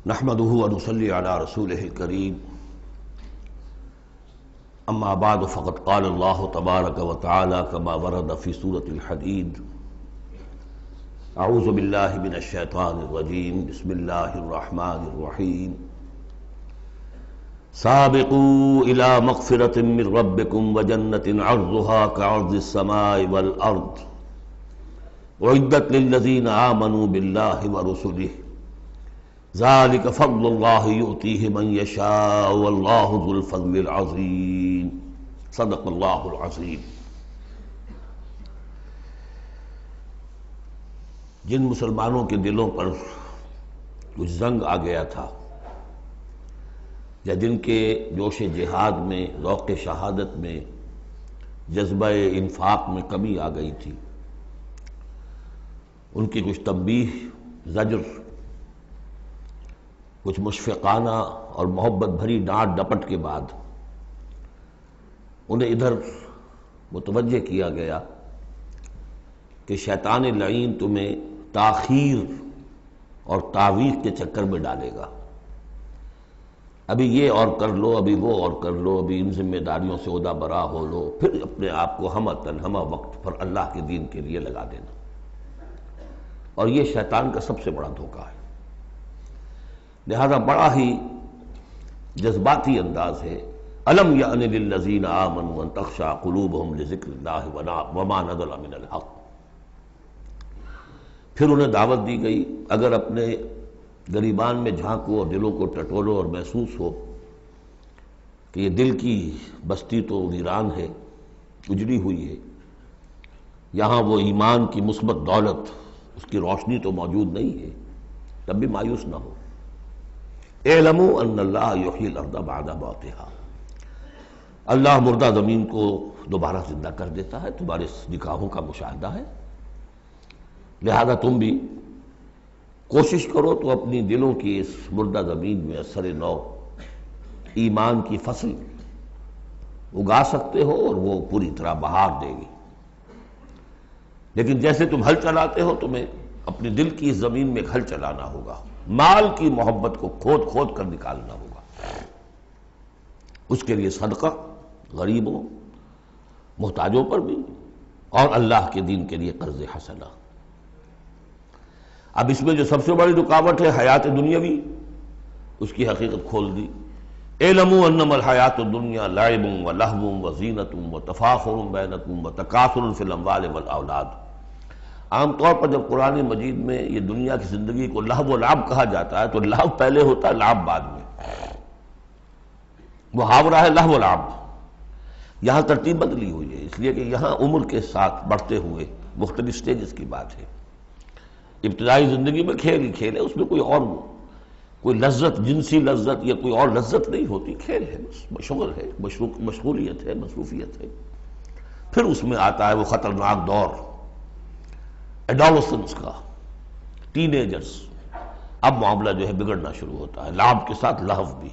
نحمده ونصلي على رسوله الكريم اما بعد فقد قال الله تبارك وتعالى كما ورد في سورة الحديد اعوذ بالله من الشيطان الرجيم بسم الله الرحمن الرحيم سابقوا الى مغفرة من ربكم وجنة عرضها كعرض السماء والارض اعدت للذين آمنوا بالله ورسله ذلك فضل الله يؤتيه من يشاء والله ذو الفضل العظيم صدق اللہ العظیم۔ جن مسلمانوں کے دلوں پر کچھ زنگ آ گیا تھا یا جن کے جوش جہاد میں، ذوق شہادت میں، جذبہ انفاق میں کمی آ گئی تھی، ان کی کچھ تنبیہ، زجر، کچھ مشفقانہ اور محبت بھری ڈانٹ ڈپٹ کے بعد انہیں ادھر متوجہ کیا گیا کہ شیطان لعین تمہیں تاخیر اور تعویق کے چکر میں ڈالے گا۔ ابھی یہ اور کر لو، ابھی وہ اور کر لو، ابھی ان ذمہ داریوں سے عہدہ برا ہو لو، پھر اپنے آپ کو ہمہ وقت پر اللہ کے دین کے لیے لگا دینا۔ اور یہ شیطان کا سب سے بڑا دھوکہ ہے۔ لہذا بڑا ہی جذباتی انداز ہے، الم یأن للذین آمنوا ان تخشع قلوبہم لذکر اللہ وما نزل من الحق۔ پھر انہیں دعوت دی گئی، اگر اپنے گریبان میں جھانکو اور دلوں کو ٹٹولو اور محسوس ہو کہ یہ دل کی بستی تو ویران ہے، اجڑی ہوئی ہے، یہاں وہ ایمان کی مثبت دولت، اس کی روشنی تو موجود نہیں ہے، تب بھی مایوس نہ ہو۔ اعلموا ان اللہ یحیی الارض بعد موتہا، اللہ مردہ زمین کو دوبارہ زندہ کر دیتا ہے، تمہارے نکاحوں کا مشاہدہ ہے۔ لہذا تم بھی کوشش کرو تو اپنی دلوں کی اس مردہ زمین میں اثر نو ایمان کی فصل اگا سکتے ہو اور وہ پوری طرح بہار دے گی۔ لیکن جیسے تم ہل چلاتے ہو، تمہیں اپنے دل کی اس زمین میں ہل چلانا ہوگا، مال کی محبت کو کھود کھود کر نکالنا ہوگا۔ اس کے لیے صدقہ غریبوں، محتاجوں پر بھی، اور اللہ کے دین کے لیے قرض حسنہ۔ اب اس میں جو سب سے بڑی رکاوٹ ہے حیات دنیاوی، اس کی حقیقت کھول دی۔ اعلموا انما الحیات الدنیا لعب ولہو وزینۃ وتفاخر بینکم وتکاثر فی الاموال والاولاد۔ عام طور پر جب قرآن مجید میں یہ دنیا کی زندگی کو لہو و لعب کہا جاتا ہے تو لہو پہلے ہوتا ہے، لعب بعد میں۔ محاورہ ہے لہو و لعب۔ یہاں ترتیب بدلی ہوئی ہے، اس لیے کہ یہاں عمر کے ساتھ بڑھتے ہوئے مختلف سٹیجز کی بات ہے۔ ابتدائی زندگی میں کھیل ہی کھیل ہے، اس میں کوئی لذت، جنسی لذت یا کوئی اور لذت نہیں ہوتی، کھیل ہے، بس شغل ہے، مشغولیت ہے، مصروفیت ہے۔ پھر اس میں آتا ہے وہ خطرناک دور ایڈولسنس کا، ٹین ایجرز۔ اب معاملہ جو ہے بگڑنا شروع ہوتا ہے، لعب کے ساتھ لہو بھی،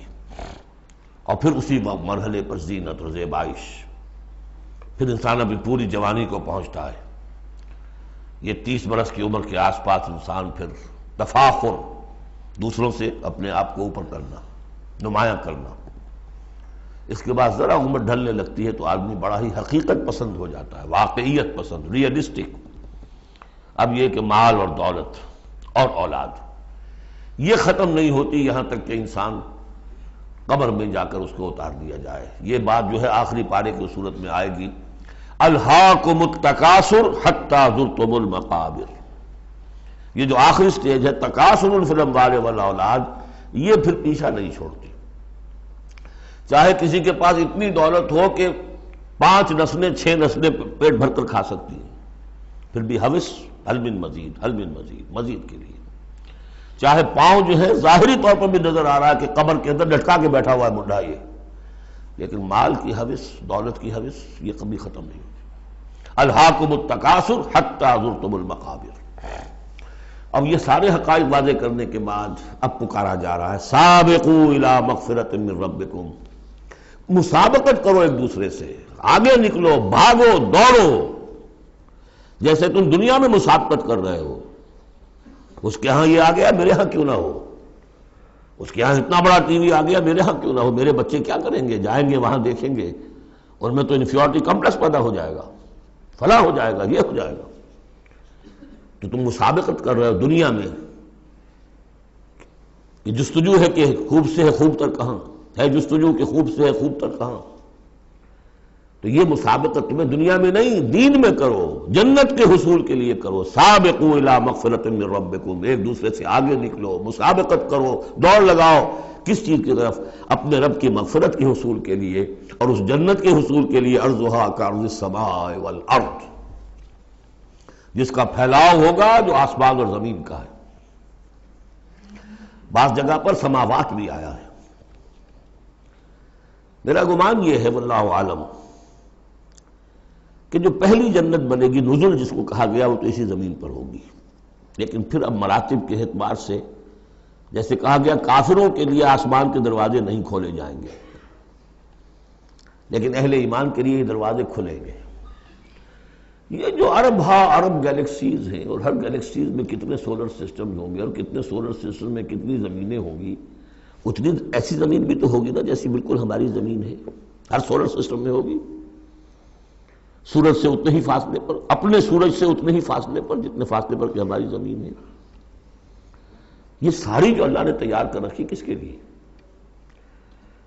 اور پھر اسی مرحلے پر زینت اور زیبائش۔ پھر انسان ابھی پوری جوانی کو پہنچتا ہے، یہ 30 برس کی عمر کے آس پاس انسان پھر تفاخر، دوسروں سے اپنے آپ کو اوپر کرنا، نمایاں کرنا۔ اس کے بعد ذرا عمر ڈھلنے لگتی ہے تو آدمی بڑا ہی حقیقت پسند ہو جاتا ہے، واقعیت پسند، ریئلسٹک۔ اب یہ کہ مال اور دولت اور اولاد یہ ختم نہیں ہوتی یہاں تک کہ انسان قبر میں جا کر اس کو اتار دیا جائے۔ یہ بات جو ہے آخری پارے کی صورت میں آئے گی، الہاکم التکاثر حتی زرتم المقابر۔ یہ جو آخری سٹیج ہے تکاثر فی الاموال والاولاد، یہ پھر پیچھا نہیں چھوڑتی۔ چاہے کسی کے پاس اتنی دولت ہو کہ 5 نسلیں 6 نسلیں پیٹ بھر کر کھا سکتی ہیں، پھر بھی ہوس حل من مزید، حل من مزید، مزید کے لیے۔ چاہے پاؤں جو ہے ظاہری طور پر بھی نظر آ رہا ہے کہ قبر کے اندر لٹکا کے بیٹھا ہوا ہے بڈھا یہ، لیکن مال کی ہوس، دولت کی ہوس یہ کبھی ختم نہیں ہوتی۔ الہاکم التکاثر حتی زرتم المقابر۔ اب یہ سارے حقائق واضح کرنے کے بعد اب پکارا جا رہا ہے، سابقوا الی مغفرۃ من ربکم، مسابقت کرو ایک دوسرے سے، آگے نکلو، بھاگو، دوڑو، جیسے تم دنیا میں مسابقت کر رہے ہو، اس کے ہاں یہ آ گیا میرے ہاں کیوں نہ ہو۔ اس کے یہاں اتنا بڑا ٹی وی آ گیا، میرے ہاں کیوں نہ ہو؟ میرے بچے کیا کریں گے؟ جائیں گے وہاں دیکھیں گے، اور میں تو انفیورٹی کمپلیکس پیدا ہو جائے گا، فلاں ہو جائے گا، یہ ہو جائے گا۔ تو تم مسابقت کر رہے ہو دنیا میں، یہ جستجو ہے کہ خوب سے ہے خوب تر کہاں ہے، جستجو کہ خوب سے ہے خوب تر کہاں۔ تو یہ مسابقت تمہیں دنیا میں نہیں، دین میں کرو، جنت کے حصول کے لیے کرو۔ سابقوا الی مغفرۃ من ربکم، ایک دوسرے سے آگے نکلو، مسابقت کرو، دوڑ لگاؤ۔ کس چیز کی طرف؟ اپنے رب کی مغفرت کے حصول کے لیے، اور اس جنت کے حصول کے لیے ارضھا کعرض السماء والارض، جس کا پھیلاؤ ہوگا جو آسمان اور زمین کا ہے۔ بعض جگہ پر سماوات بھی آیا ہے۔ میرا گمان یہ ہے واللہ عالم کہ جو پہلی جنت بنے گی، نزل جس کو کہا گیا، وہ تو اسی زمین پر ہوگی، لیکن پھر اب مراتب کے اعتبار سے جیسے کہا گیا کافروں کے لیے آسمان کے دروازے نہیں کھولے جائیں گے، لیکن اہل ایمان کے لیے یہ دروازے کھلیں گے۔ یہ جو ارب گیلیکسیز ہیں، اور ہر گیلیکسیز میں کتنے سولر سسٹم ہوں گے، اور کتنے سولر سسٹم میں کتنی زمینیں ہوں گی، اتنی ایسی زمین بھی تو ہوگی نا جیسی بالکل ہماری زمین ہے، ہر سولر سسٹم میں ہوگی۔ سورج سے اتنے ہی فاصلے پر، اپنے سورج سے اتنے ہی فاصلے پر جتنے فاصلے پر کہ ہماری زمین ہے۔ یہ ساری جو اللہ نے تیار کر رکھی کس کے لیے؟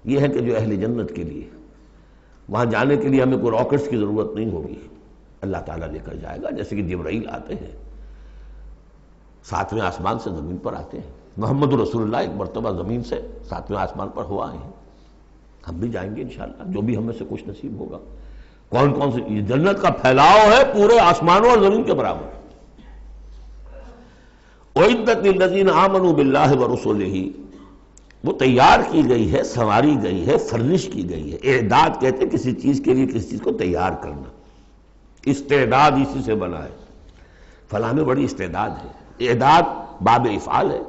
یہ ہے کہ جو اہل جنت کے لیے، وہاں جانے کے لیے ہمیں کوئی راکٹس کی ضرورت نہیں ہوگی، اللہ تعالیٰ لے کر جائے گا، جیسے کہ جبرائیل آتے ہیں، ساتویں آسمان سے زمین پر آتے ہیں۔ محمد رسول اللہ ایک مرتبہ زمین سے ساتویں آسمان پر ہوا آئے ہیں، ہم بھی جائیں گے انشاءاللہ، جو بھی ہمیں سے کچھ نصیب ہوگا۔ کون کون سے؟ یہ جنت کا پھیلاؤ ہے پورے آسمانوں اور زمین کے برابر۔ اعدت للذین آمنوا باللہ ورسلہ، وہ تیار کی گئی ہے، سنواری گئی ہے، فرنش کی گئی ہے۔ اعداد کہتے ہیں کسی چیز کے لیے کسی چیز کو تیار کرنا، استعداد اسی سے بنا ہے، فلاں میں بڑی استعداد ہے۔ اعداد باب افعال ہے،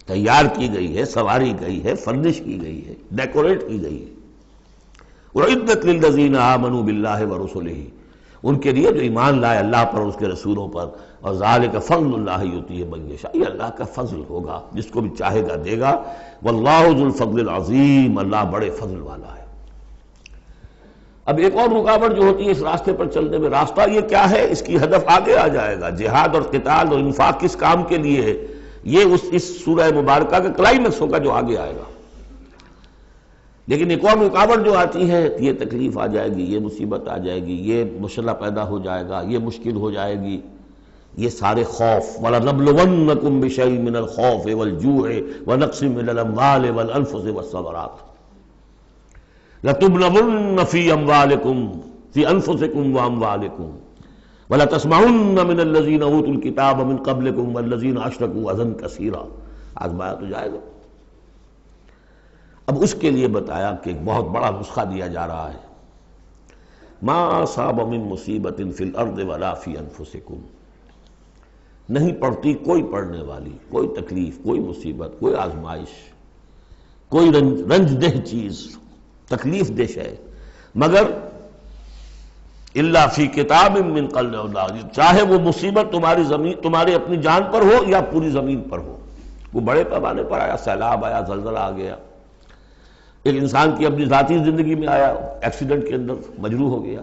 تیار کی گئی ہے، سنواری گئی ہے، فرنش کی گئی ہے، ڈیکوریٹ کی گئی ہے۔ وَعِدَّتْ لِلَّذِينَ آمَنُوا بِاللَّهِ وَرُسُلِهِ، ان کے لیے جو ایمان لائے اللہ پر اور اس کے رسولوں پر۔ اور ذَلِكَ فَضْلُ اللَّهِ يُؤْتِيهِ مَن يَشَاءُ، یہ اللہ کا فضل ہوگا، جس کو بھی چاہے گا دے گا۔ وَاللَّهُ ذُو الْفَضْلِ الْعَظِيمِ، اللہ بڑے فضل والا ہے۔ اب ایک اور رکاوٹ جو ہوتی ہے اس راستے پر چلنے میں، راستہ یہ کیا ہے؟ اس کی ہدف آگے آ جائے گا، جہاد اور قتال اور انفاق کس کام کے لیے ہے، یہ اس سورہ مبارکہ کا کلائمیکس ہوگا جو آگے آئے گا۔ لیکن ایک اور رکاوٹ جو آتی ہے، یہ تکلیف آ جائے گی، یہ مصیبت آ جائے گی، یہ مسئلہ پیدا ہو جائے گا، یہ مشکل ہو جائے گی، یہ سارے خوف۔ وَلَنَبْلُوَنَّكُمْ بِشَيْءٍ مِّنَ الْخَوْفِ وَالْجُوعِ وَنَقْصٍ مِّنَ الْأَمْوَالِ وَالْأَنفُسِ وَالثَّمَرَاتِ لَتُبْلَوُنَّ فِي أَمْوَالِكُمْ فِي أَنفُسِكُمْ وَأَمْوَالِكُمْ وَلَتَسْمَعُنَّ مِنَ الَّذِينَ أُوتُوا الْكِتَابَ مِن قَبْلِكُمْ وَالَّذِينَ أَشْرَكُوا أَذًى كَثِيرًا، آزمایا تو جائے گا۔ اب اس کے لیے بتایا کہ ایک بہت بڑا نسخہ دیا جا رہا ہے۔ ما اصاب من مصیبت فی الارض ولا فی انفسکم، نہیں پڑتی کوئی پڑنے والی، کوئی تکلیف، کوئی مصیبت، کوئی آزمائش، کوئی رنج دہ چیز، تکلیف دہ ہے، مگر الا فی کتاب من قبل، چاہے وہ مصیبت تمہاری زمین، تمہاری اپنی جان پر ہو یا پوری زمین پر ہو۔ وہ بڑے پیمانے پر آیا، سیلاب آیا، زلزلہ آ گیا، ایک انسان کی اپنی ذاتی زندگی میں آیا، ایکسیڈنٹ کے اندر مجروح ہو گیا،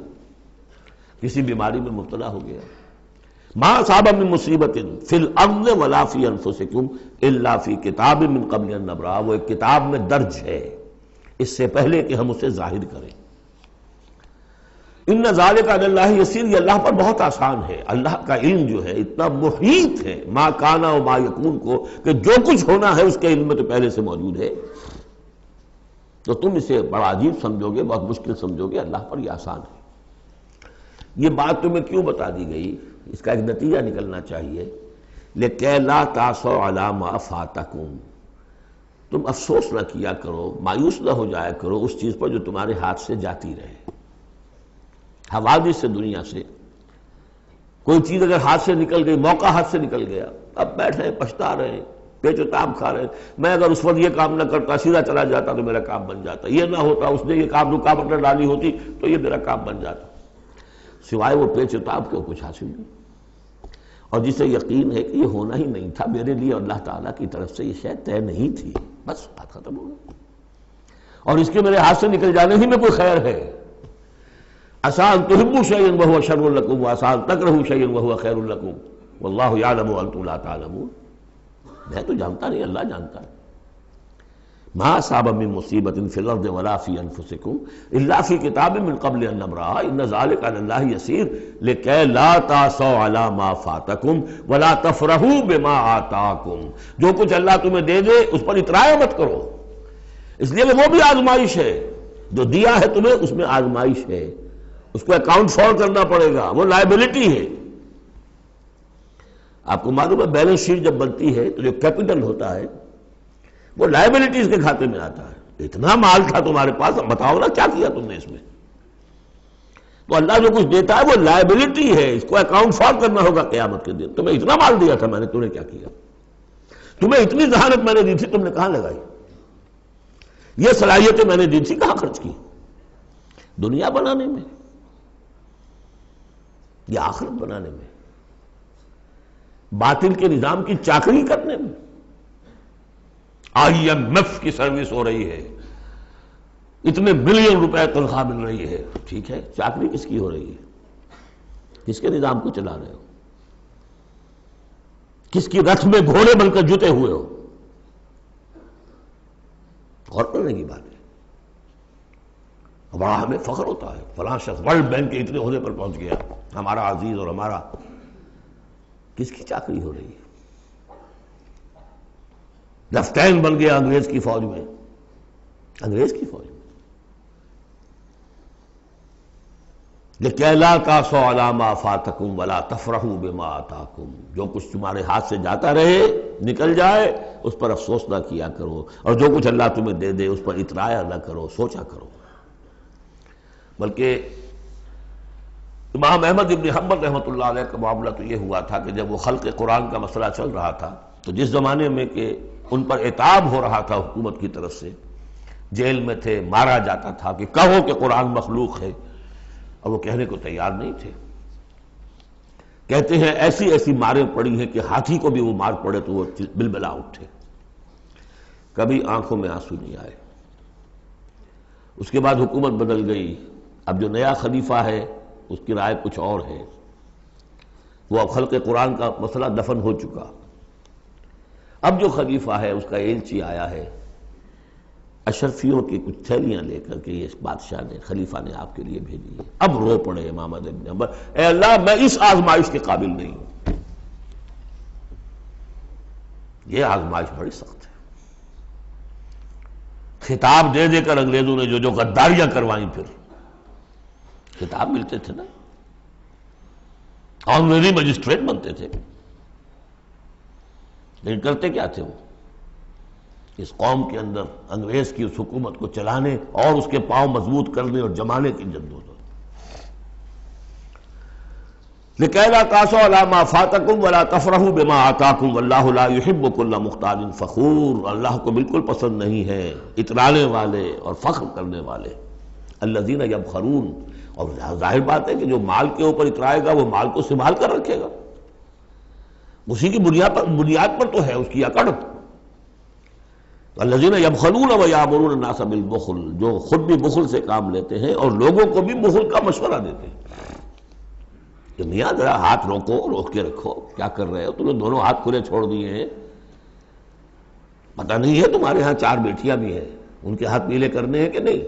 کسی بیماری میں مبتلا ہو گیا۔ ما اصاب من مصیبت فی الارض ولا فی انفسکم الا فی کتاب من قبل ان نبرأ، وہ ایک کتاب میں درج ہے اس سے پہلے کہ ہم اسے ظاہر کریں۔ ان ذالک علی اللہ یسیر، یہ اللہ پر بہت آسان ہے۔ اللہ کا علم جو ہے اتنا محیط ہے ما کان و ما یکون کو، کہ جو کچھ ہونا ہے اس کے علم میں تو پہلے سے موجود ہے۔ تو تم اسے بڑا عجیب سمجھو گے، بہت مشکل سمجھو گے، اللہ پر یہ آسان ہے۔ یہ بات تمہیں کیوں بتا دی گئی؟ اس کا ایک نتیجہ نکلنا چاہیے، لِكَيْ لَا تَأْسَوْا عَلَىٰ مَا فَاتَكُمْ، تم افسوس نہ کیا کرو، مایوس نہ ہو جایا کرو اس چیز پر جو تمہارے ہاتھ سے جاتی رہے۔ حوادث سے، دنیا سے کوئی چیز اگر ہاتھ سے نکل گئی، موقع ہاتھ سے نکل گیا، اب بیٹھے ہیں پچھتا رہے ہیں، پیچ و تاب کھا رہے ہیں، میں اگر اس وقت یہ کام نہ کرتا، سیدھا چلا جاتا تو میرا کام بن جاتا، یہ نہ ہوتا، اس نے یہ کام رکاوٹ نہ ڈالی ہوتی تو یہ میرا کام بن جاتا، سوائے وہ پیچ و تاب کے کچھ حاصل نہیں۔ اور جسے یقین ہے کہ یہ ہونا ہی نہیں تھا میرے لیے، اور اللہ تعالیٰ کی طرف سے یہ شے طے نہیں تھی، بس بات ختم ہو گئی. اور اس کے میرے ہاتھ سے نکل جانے ہی میں کوئی خیر ہے. عسیٰ ان تحبوا شیئا وہو شر لکم وعسیٰ ان تکرہوا شیئا وہو خیر لکم واللہ یعلم وانتم لا تعلمون. میں تو جانتا نہیں، اللہ جانتا ہے. ما اصاب من مصیبت فی الارض ولا فی انفسکم الا فی کتاب من قبل ان نبرأها ان ذلک علی اللہ یسیر لکی لا تعصوا علی ما فاتکم ولا تفرحوا بما آتاکم. جو کچھ اللہ تمہیں دے دے اس پر اترایا مت کرو، اس لیے وہ بھی آزمائش ہے. جو دیا ہے تمہیں اس میں آزمائش ہے، اس کو اکاؤنٹ فار کرنا پڑے گا، وہ لائبلٹی ہے. آپ کو معلوم ہے بیلنس شیٹ جب بنتی ہے تو جو کیپٹل ہوتا ہے وہ لائبلٹیز کے کھاتے میں آتا ہے. اتنا مال تھا تمہارے پاس، بتاؤ نا کیا کیا تم نے اس میں. تو اللہ جو کچھ دیتا ہے وہ لائبلٹی ہے، اس کو اکاؤنٹ فار کرنا ہوگا قیامت کے دن. تمہیں اتنا مال دیا تھا میں نے، تم نے کیا کیا؟ تمہیں اتنی ذہانت میں نے دی تھی، تم نے کہاں لگائی؟ یہ صلاحیتیں میں نے دی تھی، کہاں خرچ کی؟ دنیا بنانے میں یا آخرت بنانے میں؟ باطل کے نظام کی چاکری کرنے میں؟ آئی ایم ایف کی سروس ہو رہی ہے، اتنے بلین روپے تنخواہ مل رہی ہے، ٹھیک ہے، چاکری کس کی ہو رہی ہے؟ کس کے نظام کو چلا رہے ہو؟ کس کی رتھ میں گھوڑے بن کر جتے ہوئے ہو؟ غور کرنے کی بات ہے. بڑا ہمیں فخر ہوتا ہے فلاں شخص ورلڈ بینک کے اتنے عہدے پر پہنچ گیا، ہمارا عزیز اور ہمارا. کس کی چاکری ہو رہی ہے؟ لیفٹیننٹ بن گیا انگریز کی فوج میں، انگریز کی فوج میں. لِكَيْ لَا تَعْصَوْا عَلَىٰ مَا فَاتَكُمْ وَلَا تَفْرَحُوا بِمَا آتَاكُمْ. جو کچھ تمہارے ہاتھ سے جاتا رہے، نکل جائے، اس پر افسوس نہ کیا کرو، اور جو کچھ اللہ تمہیں دے دے اس پر اترایا نہ کرو، سوچا کرو. بلکہ امام احمد ابن حنبل رحمۃ اللہ علیہ کا معاملہ تو یہ ہوا تھا کہ جب وہ خلق قرآن کا مسئلہ چل رہا تھا تو جس زمانے میں کہ ان پر عتاب ہو رہا تھا حکومت کی طرف سے، جیل میں تھے، مارا جاتا تھا کہ کہو کہ قرآن مخلوق ہے، اور وہ کہنے کو تیار نہیں تھے. کہتے ہیں ایسی ایسی ماریں پڑی ہیں کہ ہاتھی کو بھی وہ مار پڑے تو وہ بلبلا اٹھے. کبھی آنکھوں میں آنسو نہیں آئے. اس کے بعد حکومت بدل گئی. اب جو نیا خلیفہ ہے اس کی رائے کچھ اور ہے. وہ اب خلق قرآن کا مسئلہ دفن ہو چکا. اب جو خلیفہ ہے اس کا ایلچی آیا ہے اشرفیوں کی کچھ تھیلیاں لے کر کے، یہ بادشاہ نے، خلیفہ نے آپ کے لیے بھیجی ہے. اب رو پڑے امام احمد بن حنبل، اے اللہ میں اس آزمائش کے قابل نہیں ہوں. یہ آزمائش بڑی سخت ہے. خطاب دے دے کر انگریزوں نے جو غداریاں کروائیں، پھر خطاب ملتے تھے نا، آنریری مجسٹریٹ بنتے تھے، لیکن کرتے کیا تھے؟ وہ اس قوم کے اندر انگریز کی اس حکومت کو چلانے اور اس کے پاؤں مضبوط کرنے اور جمانے کی جدوجہد. لِكَيْ لَا تَعْصَوْا عَلَىٰ مَا فَاتَكُمْ وَلَا تَفْرَحُوا بِمَا آتَاكُمْ وَاللَّهُ لَا يُحِبُّ كُلَّ مُخْتَالٍ فَخُورٍ. اللہ کو بالکل پسند نہیں ہے اترانے والے اور فخر کرنے والے. الَّذِينَ يَبْخَلُونَ. اور ظاہر بات ہے کہ جو مال کے اوپر اترائے گا وہ مال کو سنبھال کر رکھے گا، اسی کی بنیاد پر تو ہے اس کی اکڑ. الذین یبخلون ویامرون الناس بالبخل. جو خود بھی بخل سے کام لیتے ہیں اور لوگوں کو بھی بخل کا مشورہ دیتے ہیں کہ میاں ذرا ہاتھ روک کے رکھو، کیا کر رہے ہو؟ تم نے دونوں ہاتھ کھلے چھوڑ دیے ہیں، پتہ نہیں ہے تمہارے ہاں 4 بیٹیاں بھی ہیں، ان کے ہاتھ نیلے کرنے ہیں کہ نہیں؟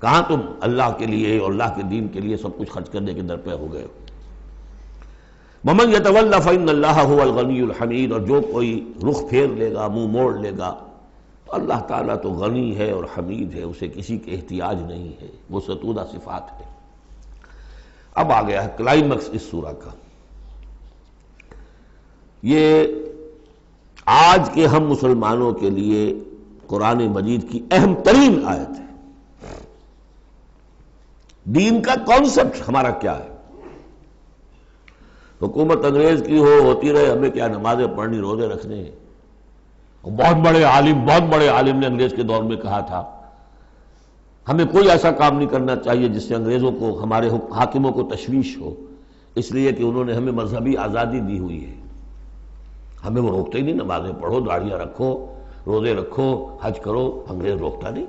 کہاں تم اللہ کے لیے اور اللہ کے دین کے لیے سب کچھ خرچ کرنے کے در پہ ہو گئے ہو؟ وَمَنْ يَتَوَلَّ فَإِنَّ اللَّهَ هُوَ الْغَنِيُّ الْحَمِيدُ. اور جو کوئی رخ پھیر لے گا، منہ موڑ لے گا، تو اللہ تعالیٰ تو غنی ہے اور حمید ہے، اسے کسی کے احتیاج نہیں ہے، وہ ستودہ صفات ہے. اب آ گیا ہے کلائمیکس اس سورہ کا. یہ آج کے ہم مسلمانوں کے لیے قرآن مجید کی اہم ترین آیت ہے. دین کا کانسیپٹ ہمارا کیا ہے؟ حکومت انگریز کی ہوتی رہے، ہمیں کیا نمازیں پڑھنی، روزے رکھنے ہیں. بہت بڑے عالم نے انگریز کے دور میں کہا تھا ہمیں کوئی ایسا کام نہیں کرنا چاہیے جس سے انگریزوں کو، ہمارے حاکموں کو تشویش ہو، اس لیے کہ انہوں نے ہمیں مذہبی آزادی دی ہوئی ہے. ہمیں وہ روکتے ہی نہیں، نمازیں پڑھو، داڑھیاں رکھو، روزے رکھو، حج کرو، انگریز روکتا نہیں.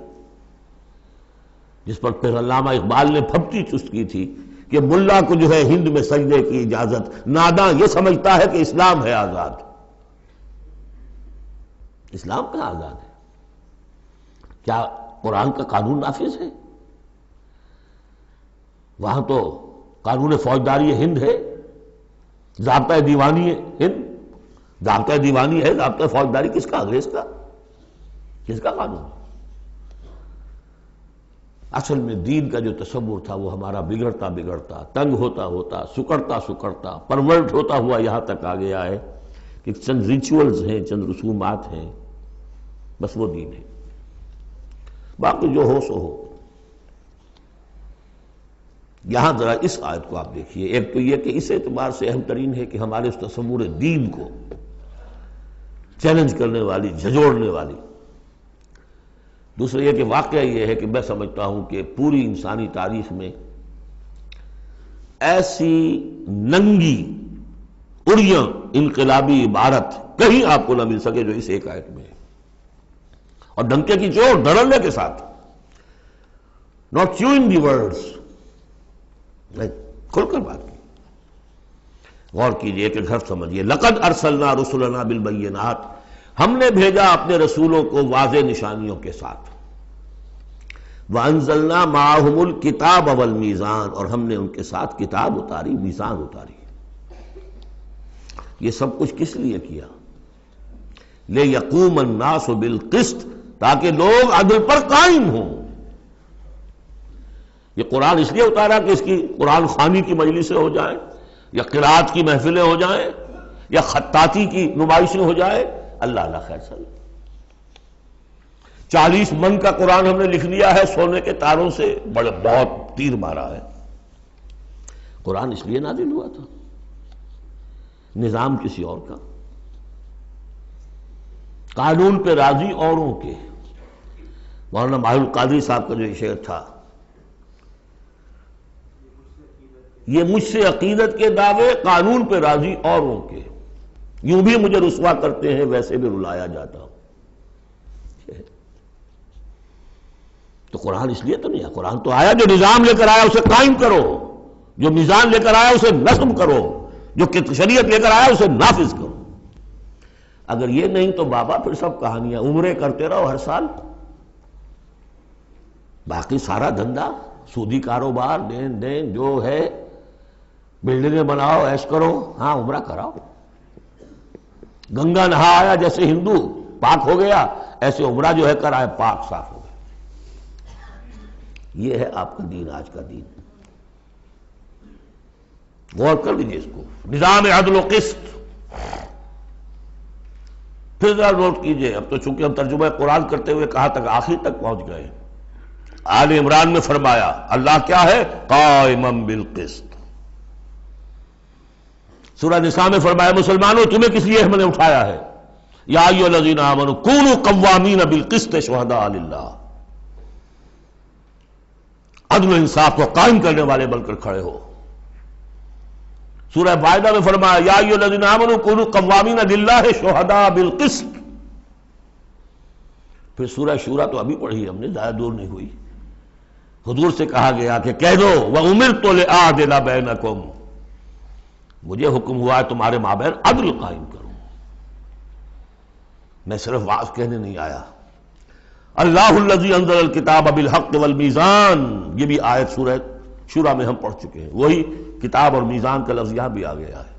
جس پر پھر علامہ اقبال نے پھپتی چست کی تھی کہ ملا کو جو ہے ہند میں سجدے کی اجازت، ناداں یہ سمجھتا ہے کہ اسلام ہے آزاد. اسلام کہاں آزاد ہے؟ کیا قرآن کا قانون نافذ ہے؟ وہاں تو قانون فوجداری ہند ہے، ضابطہ دیوانی ہند، ضابطہ دیوانی ہے، ضابطہ فوجداری کس کا؟ انگریز کا. کس کا قانون؟ اصل میں دین کا جو تصور تھا وہ ہمارا بگڑتا بگڑتا، تنگ ہوتا ہوتا، سکڑتا سکڑتا، پرورٹ ہوتا ہوا یہاں تک آ گیا ہے کہ چند ریچولز ہیں، چند رسومات ہیں، بس وہ دین ہے. باقی جو ہو سو ہو. یہاں ذرا اس آیت کو آپ دیکھیے. ایک تو یہ کہ اس اعتبار سے اہم ترین ہے کہ ہمارے اس تصور دین کو چیلنج کرنے والی، جھنجھوڑنے والی. دوسرا یہ کہ واقعہ یہ ہے کہ میں سمجھتا ہوں کہ پوری انسانی تاریخ میں ایسی ننگی اڑیاں انقلابی عبارت کہیں آپ کو نہ مل سکے جو اس ایک آیت میں ہے. اور ڈنکے کی چوٹ ڈرنے کے ساتھ، ناٹ چیوئنگ دی ورڈز، کھل کر بات کی. غور کیجئے کہ گھر سمجھیے. لقد ارسلنا رسلنا بالبینات، ہم نے بھیجا اپنے رسولوں کو واضح نشانیوں کے ساتھ. وانزلنا معہم الکتاب والمیزان، اور ہم نے ان کے ساتھ کتاب اتاری، میزان اتاری. یہ سب کچھ کس لیے کیا؟ لیقوم الناس بالقسط، تاکہ لوگ عدل پر قائم ہوں. یہ قرآن اس لیے اتارا کہ اس کی قرآن خوانی کی مجلسیں ہو جائیں، یا قرات کی محفلیں ہو جائیں، یا خطاطی کی نمائشیں ہو جائیں. اللہ اللہ خیر سر. 40 من کا قرآن ہم نے لکھ لیا ہے سونے کے تاروں سے، بہت تیر مارا ہے. قرآن اس لیے نازل ہوا تھا، نظام کسی اور کا، قانون پہ راضی اوروں کے. مولانا ماہر القادری صاحب کا جو شعر تھا، یہ مجھ سے عقیدت کے دعوے، قانون پہ راضی اوروں کے، یوں بھی مجھے رسوا کرتے ہیں ویسے بھی رلایا جاتا ہوں. تو قرآن اس لیے تو نہیں ہے. قرآن تو آیا جو نظام لے کر آیا اسے قائم کرو، جو میزان لے کر آیا اسے نصب کرو، جو شریعت لے کر آیا اسے نافذ کرو. اگر یہ نہیں تو بابا پھر سب کہانیاں، عمرے کرتے رہو ہر سال، باقی سارا دھندا سودی کاروبار، دین دین جو ہے، بلڈنگیں بناؤ، ایش کرو، ہاں عمرہ کراؤ. گنگا نہا آیا جیسے ہندو پاک ہو گیا، ایسے عمرہ جو ہے کرائے پاک صاف ہو گیا. یہ ہے آپ کا دین، آج کا دین. غور کر لیجیے اس کو. نظام عدل و قسط. پھر ذرا نوٹ کیجئے. اب تو چونکہ ہم ترجمہ قرآن کرتے ہوئے کہاں تک؟ آخر تک پہنچ گئے. آل عمران میں فرمایا اللہ کیا ہے؟ قائما بالقسط. سورہ نساء میں فرمایا مسلمانوں تمہیں کس لیے ہم نے اٹھایا ہے؟ یا ایھا الذین آمنوا کونوا قوامین بالقسط شہداء للہ. عدل و انصاف کو قائم کرنے والے بن کر کھڑے ہو. سورہ مائدہ میں فرمایا یا ایھا الذین آمنوا کونوا قوامین للہ شہداء بالقسط. پھر سورہ شورى تو ابھی پڑھی ہم نے، زیادہ دور نہیں ہوئی. حضور سے کہا گیا کہ کہہ دو وَأُمِرْتُ لِأَعْدِلَ بَيْنَكُمْ، مجھے حکم ہوا ہے تمہارے مابین عدل قائم کروں. میں صرف واعظ کہنے نہیں آیا. اللہ الذی انزل الکتاب بالحق والمیزان، یہ بھی آیت سورہ شورى میں ہم پڑھ چکے ہیں. وہی کتاب اور میزان کا لفظ یہاں بھی آ گیا ہے.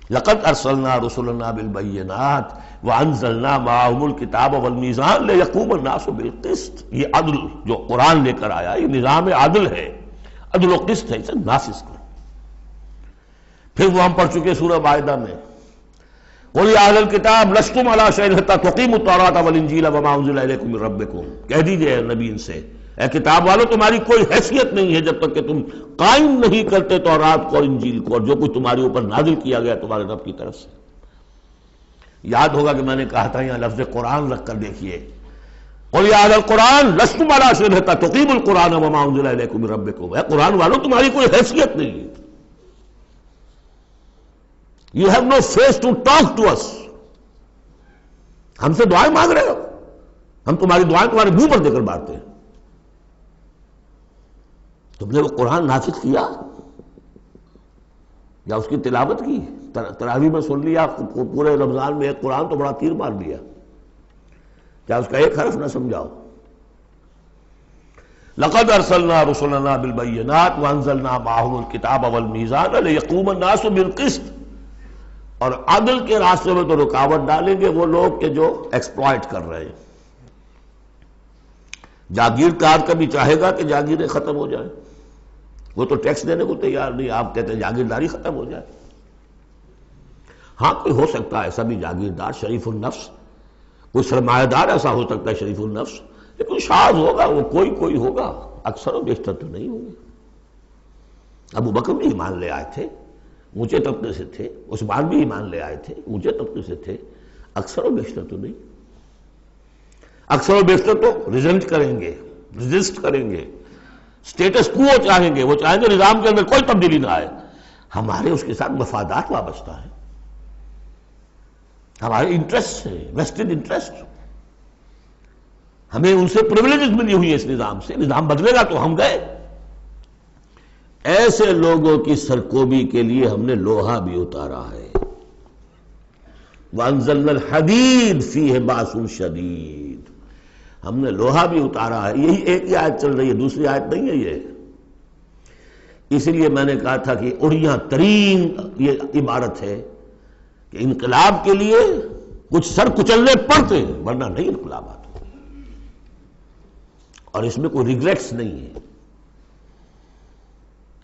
لقد ارسلنا رسلنا بالبینات وانزلنا معهم الکتاب والمیزان لیقوم الناس بالقسط. یہ عدل جو قرآن لے کر آیا یہ نظام عدل ہے، عدل و قسط ہے، اسے نافذ کرو. پھر وہ ہم پڑھ چکے سورہ مائدہ میں قل یا اہل الکتاب لستم علی شیء حتی تقیموا التوراۃ والانجیل وما انزل الیکم من ربکم. کہہ دیجئے نبی ان سے، اے کتاب والو تمہاری کوئی حیثیت نہیں ہے جب تک کہ تم قائم نہیں کرتے تورات کو اور انجیل کو اور جو کچھ تمہارے اوپر نازل کیا گیا تمہارے رب کی طرف سے. یاد ہوگا کہ میں نے کہا تھا یہاں لفظ قرآن رکھ کر دیکھیے. قل یا اہل القرآن لستم علی شیء حتی تقیموا القرآن وما انزل الیکم من ربکم. اے قرآن والو تمہاری کوئی حیثیت نہیں ہے. You have no face to talk to us. ہم سے دعائیں مانگ رہے ہو، ہم تمہاری دعائیں تمہارے منہ پر دے کر مارتے ہیں. تم نے وہ قرآن نافذ کیا یا اس کی تلاوت کی؟ تراویح میں سن لیا پورے رمضان میں ایک قرآن تو بڑا تیر مار لیا، کیا اس کا ایک حرف نہ سمجھاؤ؟ لقد ارسلنا رسلنا بالبینات وانزلنا معهم الکتاب والمیزان لیقوم الناس بالقسط. اور عدل کے راستے میں تو رکاوٹ ڈالیں گے وہ لوگ کہ جو ایکسپلائٹ کر رہے ہیں. جاگیردار کبھی چاہے گا کہ جاگیریں ختم ہو جائیں، وہ تو ٹیکس دینے کو تیار نہیں، آپ کہتے ہیں جاگیرداری ختم ہو جائے. ہاں کوئی ہو سکتا ہے ایسا بھی جاگیردار شریف النفس، کوئی سرمایہ دار ایسا ہو سکتا ہے شریف النفس، لیکن شاذ ہوگا وہ، کوئی ہوگا، اکثر و بیشتر تو نہیں ہوں گے. ابو بکر بھی ایمان لے آئے تھے، اونچے طبقے سے تھے، عثمان بھی ایمان لے آئے تھے، اونچے طبقے سے تھے، اکثر و بیشتر تو نہیں. اکثر و بیشتر تو ریزنٹ کریں گے، ریزسٹ کریں گے، سٹیٹس کو چاہیں گے، وہ چاہیں گے نظام کے اندر کوئی تبدیلی نہ آئے. ہمارے اس کے ساتھ مفادات وابستہ ہیں، ہمارے انٹرسٹ ہیں، ویسٹڈ انٹرسٹ، ہمیں ان سے پریولیجز ملی ہوئی ہیں اس نظام سے. نظام بدلے گا تو ہم گئے. ایسے لوگوں کی سرکوبی کے لیے ہم نے لوہا بھی اتارا ہے. وَأَنزَلْنَا الْحَدِيدَ فِيهِ بَأْسٌ شَدِيدٌ. ہم نے لوہا بھی اتارا ہے. یہی ایک ہی آیت چل رہی ہے، دوسری آیت نہیں ہے یہ. اسی لیے میں نے کہا تھا کہ اڑیاں ترین یہ عبارت ہے کہ انقلاب کے لیے کچھ سر کچلنے پڑتے ہیں، ورنہ نہیں انقلابات. اور اس میں کوئی ریگریٹس نہیں ہے،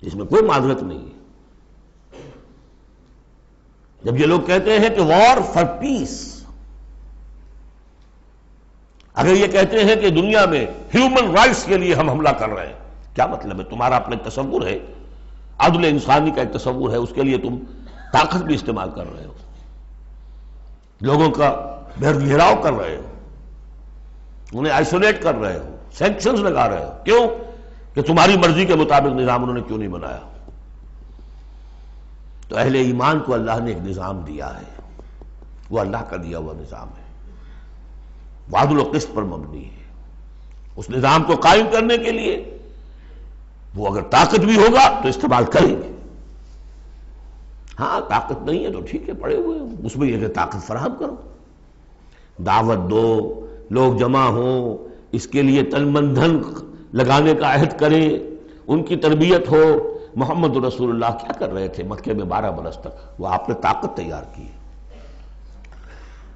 اس میں کوئی معذرت نہیں ہے. جب یہ لوگ کہتے ہیں کہ وار فار پیس، اگر یہ کہتے ہیں کہ دنیا میں ہیومن رائٹس کے لیے ہم حملہ کر رہے ہیں، کیا مطلب ہے؟ تمہارا اپنا ایک تصور ہے، عدل انسانی کا ایک تصور ہے، اس کے لیے تم طاقت بھی استعمال کر رہے ہو، لوگوں کا گھیراؤ کر رہے ہو، انہیں آئسولیٹ کر رہے ہو، سینکشنز لگا رہے ہو. کیوں؟ کہ تمہاری مرضی کے مطابق نظام انہوں نے کیوں نہیں بنایا. تو اہل ایمان کو اللہ نے ایک نظام دیا ہے، وہ اللہ کا دیا ہوا نظام ہے، عدل و قسط پر مبنی ہے. اس نظام کو قائم کرنے کے لیے وہ اگر طاقت بھی ہوگا تو استعمال کریں گے. ہاں طاقت نہیں ہے تو ٹھیک ہے، پڑے ہوئے اس میں یہ کہ طاقت فراہم کرو، دعوت دو، لوگ جمع ہوں، اس کے لیے تن من دھن لگانے کا عہد کریں، ان کی تربیت ہو. محمد رسول اللہ کیا کر رہے تھے مکے میں 12 برس تک؟ وہ آپ نے طاقت تیار کی.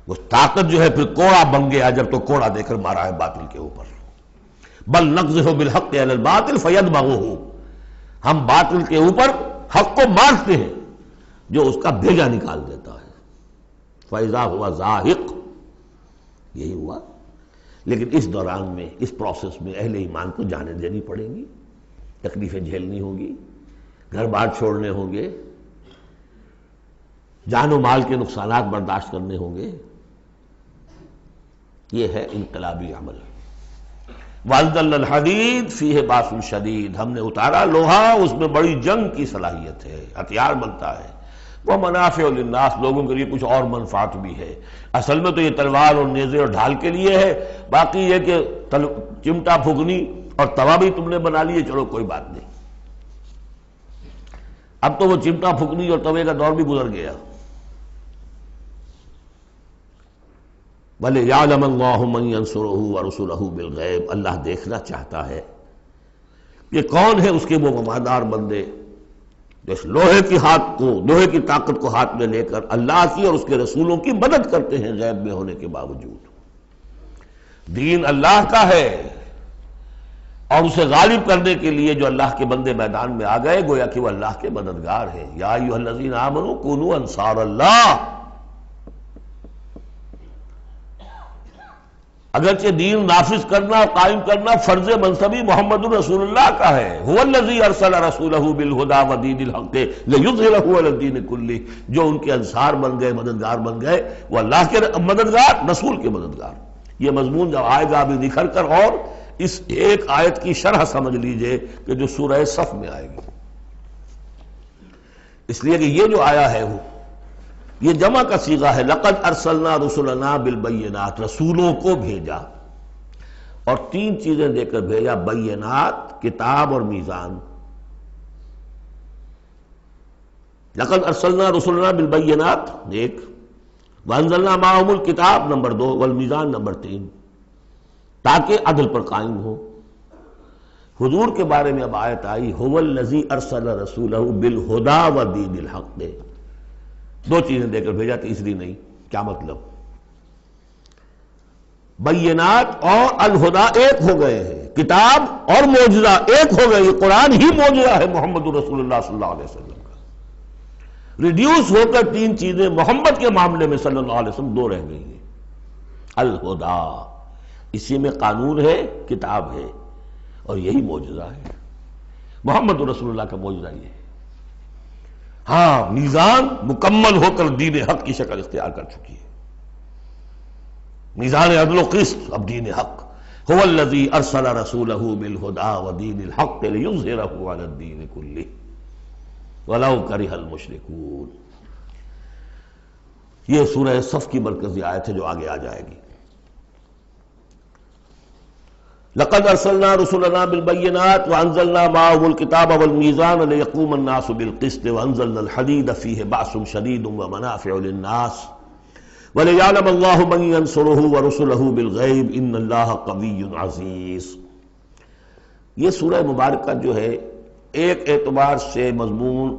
وہ طاقت جو ہے پھر کوڑا بن گیا جب تو کوڑا دے کر مارا ہے باطل کے اوپر. بل نقذف بالحق علی الباطل فیدمغہ. ہم باطل کے اوپر حق کو مارتے ہیں جو اس کا بھیجا نکال دیتا ہے. فاذا ہوا زاہق، یہی ہوا. لیکن اس دوران میں، اس پروسیس میں اہل ایمان کو جانیں دینی پڑیں گی، تکلیفیں جھیلنی ہوں گی، گھر بار چھوڑنے ہوں گے، جان و مال کے نقصانات برداشت کرنے ہوں گے. یہ ہے انقلابی عمل. وَأَنزَلْنَا الْحَدِيدَ فِيهِ بَأْسٌ شَدِيدٌ. ہم نے اتارا لوہا، اس میں بڑی جنگ کی صلاحیت ہے، ہتھیار بنتا ہے. وہ منافع للناس، لوگوں کے لیے کچھ اور منفعت بھی ہے. اصل میں تو یہ تلوار اور نیزے اور ڈھال کے لیے ہے. باقی یہ کہ چمٹا پھونکنی اور توا بھی تم نے بنا لیے، چلو کوئی بات نہیں. اب تو وہ چمٹا پھونکنی اور توے کا دور بھی گزر گیا. وَلِيَعْلَمَ اللَّهُ مَن يَنصُرُهُ وَرُسُلَهُ بِالْغَيْبِ. اللہ دیکھنا چاہتا ہے کہ کون ہے اس کے وہ وفادار بندے جو اس لوہے کی طاقت کو ہاتھ میں لے کر اللہ کی اور اس کے رسولوں کی مدد کرتے ہیں غیب میں ہونے کے باوجود. دین اللہ کا ہے اور اسے غالب کرنے کے لیے جو اللہ کے بندے میدان میں آ گئے گویا کہ وہ اللہ کے مددگار ہیں. یا ایھا الذین آمنوا کونوا انصار اللہ. اگرچہ دین نافذ کرنا اور قائم کرنا فرض منصبی محمد رسول اللہ کا ہے. هو الذی ارسل رسولہ بالہدی ودین الحق لیظہرہ علی الدین کلہ. جو ان کے انصار بن گئے، مددگار بن گئے، وہ اللہ کے مددگار، رسول کے مددگار. یہ مضمون جب آئے گا ابھی نکھر کر، اور اس ایک آیت کی شرح سمجھ لیجئے کہ جو سورہ صف میں آئے گی. اس لیے کہ یہ جو آیا ہے وہ یہ جمع کا صیغہ ہے، لقد ارسلنا رسلنا بالبینات، رسولوں کو بھیجا، اور تین چیزیں دے کر بھیجا، بینات، کتاب اور میزان۔ لقد ارسلنا رسلنا بالبینات ایک، وانزلنا معهم الکتاب نمبر 2، والمیزان نمبر 3، تاکہ عدل پر قائم ہو۔ حضور کے بارے میں اب آیت آئی، هو الذی ارسل رسولہ بالہدی ودین الحق، دے دو چیزیں دے کر بھیجا، تیسری نہیں۔ کیا مطلب؟ بینات اور الہدا ایک ہو گئے ہیں، کتاب اور معجزہ ایک ہو گئے، یہ قرآن ہی معجزہ ہے محمد رسول اللہ صلی اللہ علیہ وسلم کا۔ ریڈیوس ہو کر تین چیزیں محمد کے معاملے میں صلی اللہ علیہ وسلم دو رہ گئی ہیں۔ الہدا، اسی میں قانون ہے، کتاب ہے، اور یہی معجزہ ہے، محمد رسول اللہ کا معجزہ یہ ہے۔ ہاں، میزان مکمل ہو کر دین حق کی شکل اختیار کر چکی ہے، میزان عدل و قسط، اب دین حق۔ هو الذی ارسل رسولہ بالہدی ودین الحق لیظہرہ علی الدین کلہ ولو کرہ المشرکون۔ یہ سورہ صف کی مرکزی آیت ہے جو آگے آ جائے گی۔ لقد ارسلنا رسلنا بالبینات وانزلنا معهم الکتاب والمیزان لیقوم الناس بالقسط وانزلنا الحدید فیہ بأس شدید ومنافع للناس ولیعلم اللہ من ینصرہ ورسلہ بالغیب ان اللہ قوی عزیز۔ یہ سورہ مبارکہ جو ہے ایک اعتبار سے مضمون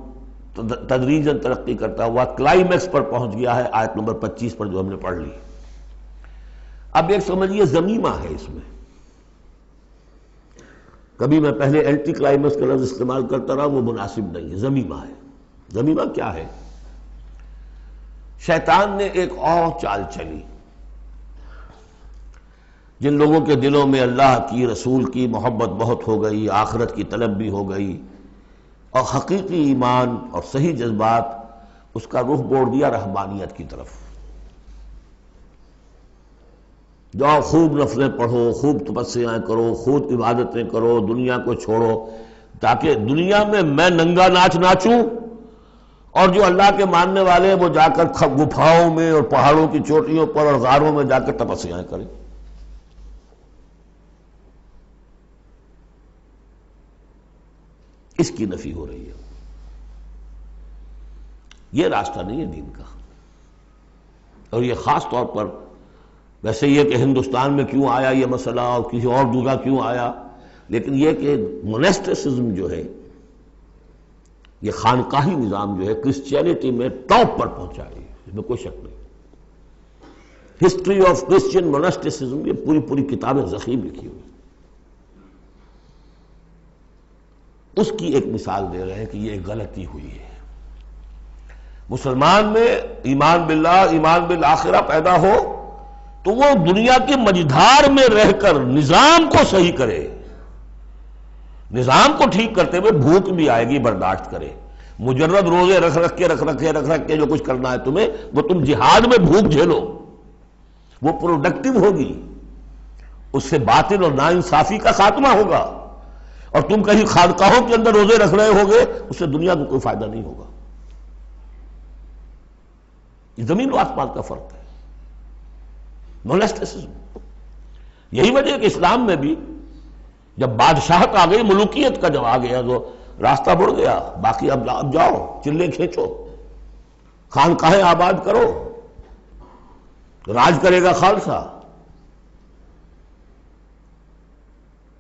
تدریجاً ترقی کرتا ہوا کلائمیکس پر پہنچ گیا ہے، آیت نمبر 25 پر جو ہم نے پڑھ لی۔ اب ایک سمجھیے ضمیمہ ہے اس میں، کبھی میں پہلے اینٹی کلائمیکس کا لفظ استعمال کرتا رہا، وہ مناسب نہیں ہے، ضمیمہ ہے۔ ضمیمہ کیا ہے؟ شیطان نے ایک اور چال چلی، جن لوگوں کے دلوں میں اللہ کی، رسول کی محبت بہت ہو گئی، آخرت کی طلب بھی ہو گئی، اور حقیقی ایمان اور صحیح جذبات، اس کا رخ موڑ دیا رہبانیت کی طرف۔ جاؤ خوب نفلیں پڑھو، خوب تپسیاں کرو، خوب عبادتیں کرو، دنیا کو چھوڑو، تاکہ دنیا میں ننگا ناچ ناچوں، اور جو اللہ کے ماننے والے وہ جا کر گپھاؤں میں اور پہاڑوں کی چوٹیوں پر اور غاروں میں جا کر تپسیاں کریں۔ اس کی نفی ہو رہی ہے۔ یہ راستہ نہیں ہے دین کا، اور یہ خاص طور پر ویسے یہ کہ ہندوستان میں کیوں آیا یہ مسئلہ اور کسی اور جگہ کیوں آیا، لیکن یہ کہ مونسٹسزم جو ہے، یہ خانقاہی نظام جو ہے، کرسچینٹی میں ٹاپ پر پہنچا رہی ہے، اس میں کوئی شک نہیں۔ ہسٹری آف کرسچین مونسٹسزم، یہ پوری کتابیں ضخیم لکھی ہوئی، اس کی ایک مثال دے رہے ہیں کہ یہ ایک غلطی ہوئی ہے۔ مسلمان میں ایمان باللہ، ایمان بالآخرہ پیدا ہو تو وہ دنیا کی مجدھار میں رہ کر نظام کو صحیح کرے، نظام کو ٹھیک کرتے ہوئے بھوک بھی آئے گی برداشت کرے۔ مجرد روزے رکھ کے جو کچھ کرنا ہے تمہیں، وہ تم جہاد میں بھوک جھیلو، وہ پروڈکٹیو ہوگی، اس سے باطل اور ناانصافی کا خاتمہ ہوگا۔ اور تم کہیں خانقاہوں کے اندر روزے رکھ رہے ہوگے، اس سے دنیا کو کوئی فائدہ نہیں ہوگا۔ یہ زمین و آسمان کا فرق ہے، مونسٹسزم۔ یہی وجہ ہے کہ اسلام میں بھی جب بادشاہت آ گئی، ملوکیت کا جب آ گیا تو راستہ بڑھ گیا، باقی اب جاؤ چلے کھینچو، خانقاہیں آباد کرو، راج کرے گا خالصہ،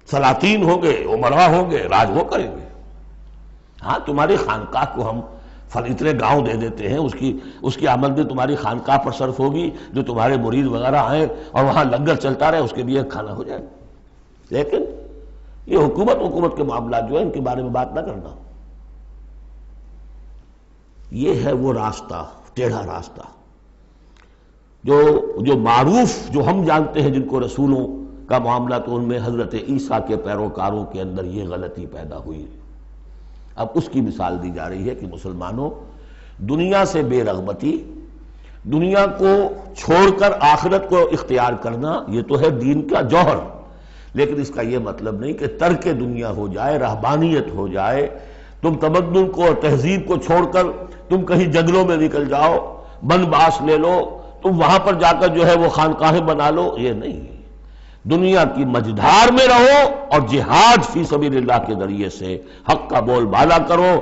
سلاطین ہوں گے، امراء ہوں گے، راج وہ کریں گے۔ ہاں، تمہاری خانقاہ کو ہم اتنے گاؤں دے دیتے ہیں، اس کی آمدنی تمہاری خانقاہ پر صرف ہوگی، جو تمہارے مرید وغیرہ آئیں اور وہاں لنگر چلتا رہے، اس کے بھی ایک کھانا ہو جائے۔ لیکن یہ حکومت کے معاملات جو ہیں، ان کے بارے میں بات نہ کرنا۔ یہ ہے وہ راستہ، ٹیڑھا راستہ، جو معروف، جو ہم جانتے ہیں، جن کو رسولوں کا معاملہ، تو ان میں حضرت عیسیٰ کے پیروکاروں کے اندر یہ غلطی پیدا ہوئی۔ اب اس کی مثال دی جا رہی ہے کہ مسلمانوں، دنیا سے بے رغبتی، دنیا کو چھوڑ کر آخرت کو اختیار کرنا، یہ تو ہے دین کا جوہر، لیکن اس کا یہ مطلب نہیں کہ ترک دنیا ہو جائے، رہبانیت ہو جائے، تم تمدن کو اور تہذیب کو چھوڑ کر تم کہیں جنگلوں میں نکل جاؤ بن باس لے لو، تم وہاں پر جا کر جو ہے وہ خانقاہیں بنا لو، یہ نہیں. دنیا کی مجدھار میں رہو اور جہاد فی سبیل اللہ کے ذریعے سے حق کا بول بالا کرو،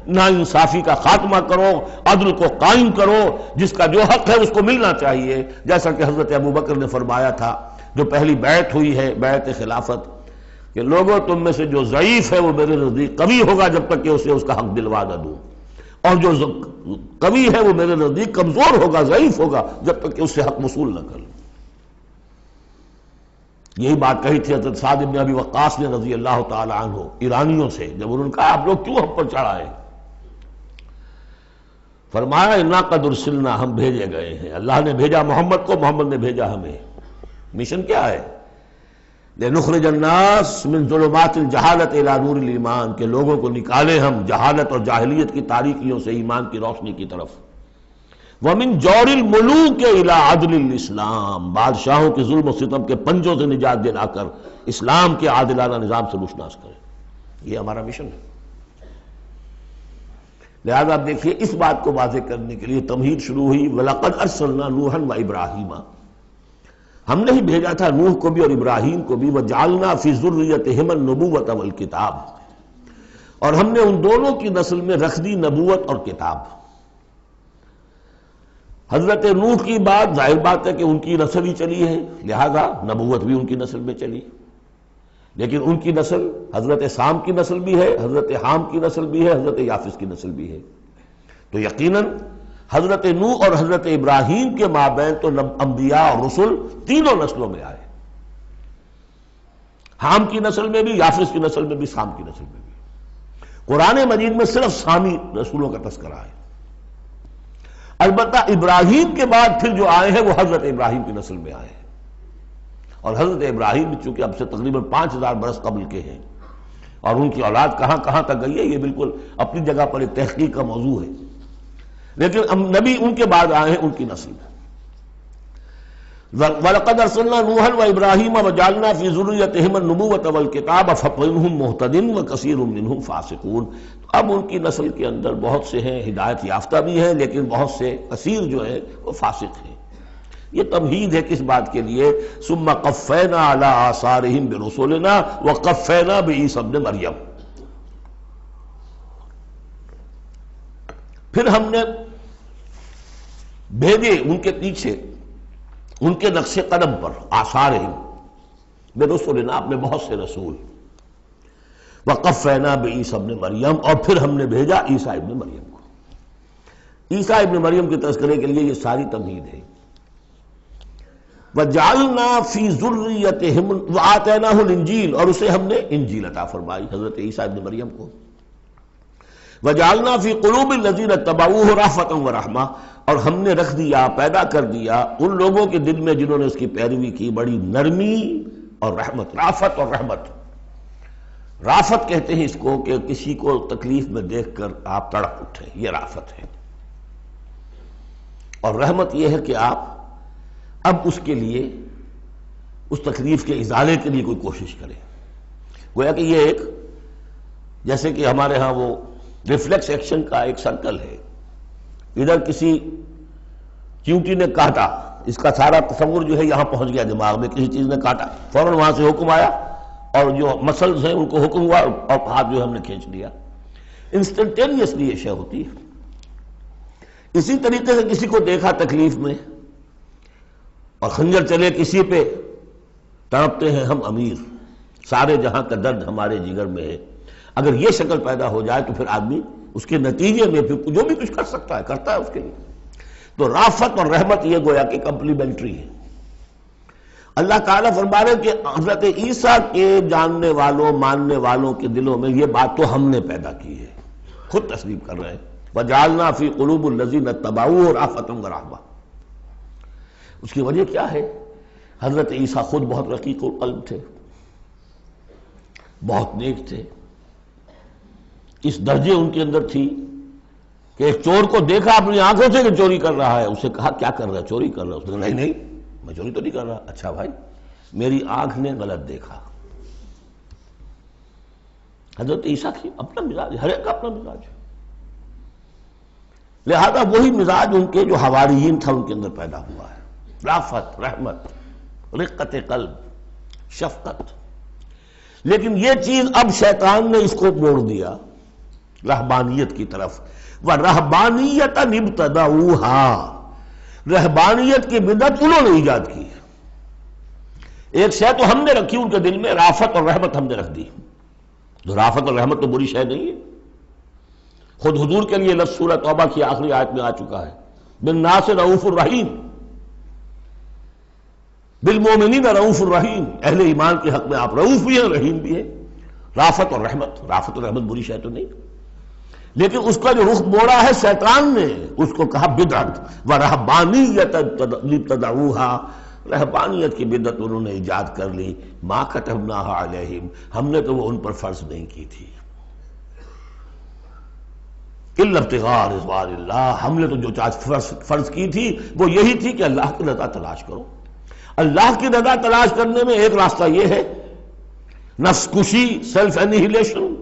ناانصافی کا خاتمہ کرو، عدل کو قائم کرو، جس کا جو حق ہے اس کو ملنا چاہیے. جیسا کہ حضرت ابوبکر نے فرمایا تھا جو پہلی بیعت ہوئی ہے، بیعت خلافت، کہ لوگوں تم میں سے جو ضعیف ہے وہ میرے نزدیک قوی ہوگا جب تک کہ اسے اس کا حق دلوا نہ دوں، اور جو قوی ہے وہ میرے نزدیک کمزور ہوگا، ضعیف ہوگا جب تک کہ اس سے حق وصول نہ کر لوں. یہی بات کہی تھی حضرت سعد بن ابی وقاص نے رضی اللہ تعالی عنہ ایرانیوں سے، جب انہوں نے کہا آپ لوگ کیوں ہم پر چڑھائے؟ فرمایا انا قد ارسلنا، ہم بھیجے گئے ہیں، اللہ نے بھیجا محمد کو، محمد نے بھیجا ہمیں. مشن کیا ہے؟ لنخرج الناس من ظلمات الجہالت الی نور الایمان، کہ لوگوں کو نکالے ہم جہالت اور جاہلیت کی تاریکیوں سے ایمان کی روشنی کی طرف. وَمِن جَوْرِ الْمُلُوكِ إِلَىٰ عَدْلِ الْإِسْلَام، بادشاہوں کے ظلم و ستم کے پنجوں سے نجات دلا کر اسلام کے عادلانہ نظام سے روشناس کریں. یہ ہمارا مشن ہے. لہذا آپ دیکھیے اس بات کو واضح کرنے کے لیے تمہید شروع ہوئی، وَلَقَدْ أَرْسَلْنَا نُوحًا وَإِبْرَاهِيمَ، ہم نے ہی بھیجا تھا نوح کو بھی اور ابراہیم کو بھی، وَجَعَلْنَا فِي ذُرِّيَّتِهِمَا النُّبُوَّةَ وَالْكِتَابَ، اور ہم نے ان دونوں کی نسل میں رکھ دی نبوت اور کتاب. حضرت نوح کی بات ظاہر بات ہے کہ ان کی نسل ہی چلی ہے، لہذا نبوت بھی ان کی نسل میں چلی. لیکن ان کی نسل حضرت سام کی نسل بھی ہے، حضرت حام کی نسل بھی ہے، حضرت یافس کی نسل بھی ہے. تو یقیناً حضرت نوح اور حضرت ابراہیم کے مابین تو انبیاء اور رسل تینوں نسلوں میں آئے، حام کی نسل میں بھی، یافس کی نسل میں بھی، سام کی نسل میں بھی. قرآن مجید میں صرف سامی رسولوں کا تذکرہ ہے. البتہ ابراہیم کے بعد پھر جو آئے ہیں وہ حضرت ابراہیم کی نسل میں آئے ہیں، اور حضرت ابراہیم چونکہ اب سے تقریباً 5000 برس قبل کے ہیں، اور ان کی اولاد کہاں کہاں تک گئی ہے یہ بالکل اپنی جگہ پر ایک تحقیق کا موضوع ہے. لیکن نبی ان کے بعد آئے ہیں ان کی نسل میں. وَلَقَدْ أَرْسَلْنَا نُوحًا وَإِبْرَاهِيمَ وَجَعَلْنَا فِي ذُرِّيَّتِهِمَا النُّبُوَّةَ وَالْكِتَابَ فَمِنْهُمْ مُهْتَدٍ وَكَثِيرٌ مِّنْهُمْ فَاسِقُونَ. اب ان کی نسل کے اندر بہت سے ہیں ہدایت یافتہ بھی ہیں، لیکن بہت سے کثیر جو ہیں وہ فاسق ہیں. یہ تمہید ہے کس بات کے لیے؟ ثُمَّ قَفَّيْنَا عَلَىٰ آثَارِهِمْ بِرُسُلِنَا وَقَفَّيْنَا بِعِیسَىٰ ابْنِ مَرْیَم. پھر ہم نے بھیجے ان کے پیچھے ان کے نقش قدم پر، آثارہم برسلنا، اپنے بہت سے رسول، وقفینا بعیسیٰ ابن مریم، اور پھر ہم نے بھیجا عیسیٰ ابن مریم کو. عیسیٰ ابن مریم کے تذکرے کے لیے یہ ساری تمہید ہے. وجعلنا فی ذریتہم وآتیناہ الانجیل، اور اسے ہم نے انجیل عطا فرمائی حضرت عیسیٰ ابن مریم کو. وجعلنا فی قلوب الذین اتبعوہ رأفۃ ورحمہ، اور ہم نے رکھ دیا، پیدا کر دیا ان لوگوں کے دل میں جنہوں نے اس کی پیروی کی بڑی نرمی اور رحمت. رافت اور رحمت، رافت کہتے ہیں اس کو کہ کسی کو تکلیف میں دیکھ کر آپ تڑپ اٹھیں، یہ رافت ہے. اور رحمت یہ ہے کہ آپ اب اس کے لیے، اس تکلیف کے ازالے کے لیے کوئی کوشش کریں. گویا کہ یہ ایک، جیسے کہ ہمارے ہاں وہ ریفلیکس ایکشن کا ایک سرکل ہے. ادھر کسی چیونٹی نے کاٹا، اس کا سارا تصور جو ہے یہاں پہنچ گیا دماغ میں، کسی چیز نے کاٹا، فوراً وہاں سے حکم آیا اور جو مسلز ہیں ان کو حکم ہوا اور ہاتھ جو ہم نے کھینچ لیا. انسٹنٹینیسلی یہ شے ہوتی ہے. اسی طریقے سے کسی کو دیکھا تکلیف میں اور خنجر چلے کسی پہ، تڑپتے ہیں ہم امیر، سارے جہاں کا درد ہمارے جگر میں ہے. اگر یہ شکل پیدا ہو جائے تو پھر آدمی اس کے نتیجے میں پھر جو بھی کچھ کر سکتا ہے کرتا ہے اس کے لیے. تو رافت اور رحمت یہ گویا کہ کمپلیمنٹری ہے. اللہ تعالیٰ فرما رہے کہ حضرت عیسیٰ کے جاننے والوں ماننے والوں کے دلوں میں یہ بات تو ہم نے پیدا کی ہے. خود تسلیم کر رہے ہیں وَجَعَلْنَا فِي قُلُوبِ الَّذِينَ اتَّبَعُوهُ رَأْفَةً وَرَحْمَةً. اس کی وجہ کیا ہے؟ حضرت عیسیٰ خود بہت رقیق القلب تھے، بہت نیک تھے. اس درجے ان کے اندر تھی کہ ایک چور کو دیکھا اپنی آنکھوں سے کہ چوری کر رہا ہے، اسے کہا کیا کر رہا ہے؟ چوری کر رہا ہے. اس نے کہا نہیں نہیں میں چوری تو نہیں کر رہا. اچھا بھائی میری آنکھ نے غلط دیکھا. حضرت عیسیٰ کی اپنا مزاج، ہر ایک کا اپنا مزاج ہے. لہذا وہی مزاج ان کے جو حواریین تھا ان کے اندر پیدا ہوا ہے، رافت، رحمت، رقت قلب، شفقت۔ لیکن یہ چیز اب شیطان نے اس کو موڑ دیا رہبانیت کی طرف۔ وَرَهْبَانِيَّةً ابْتَدَعُوهَا، رہبانیت کی بدعت انہوں نے ایجاد کی ہے۔ ایک شے تو ہم نے رکھی ان کے دل میں، رافت اور رحمت ہم نے رکھ دی۔ جو رافت اور رحمت تو بری شے نہیں ہے، خود حضور کے لیے لفظ سورہ توبہ کی آخری آیت میں آ چکا ہے، بالناس رؤوف الرحیم، بالمومنین رؤوف الرحیم، اہل ایمان کے حق میں آپ رؤوف بھی ہیں، رحیم بھی ہیں۔ رافت اور رحمت، رافت اور رحمت بری شے تو نہیں، لیکن اس کا جو رخ موڑا ہے شیطان نے، اس کو کہا بدعت۔ وَرَهْبَانِيَّةً ابْتَدَعُوهَا، رہبانیت کی بدعت انہوں نے ایجاد کر لی۔ مَا كَتَبْنَاهَا عَلَيْهِمْ، ہم نے تو وہ ان پر فرض نہیں کی تھی۔ إِلَّا ابْتِغَاءَ رِضْوَانِ اللَّهِ، ہم نے تو جو چیز فرض کی تھی وہ یہی تھی کہ اللہ کی رضا تلاش کرو۔ اللہ کی رضا تلاش کرنے میں ایک راستہ یہ ہے، نفس کشی، سیلف انہیلیشن،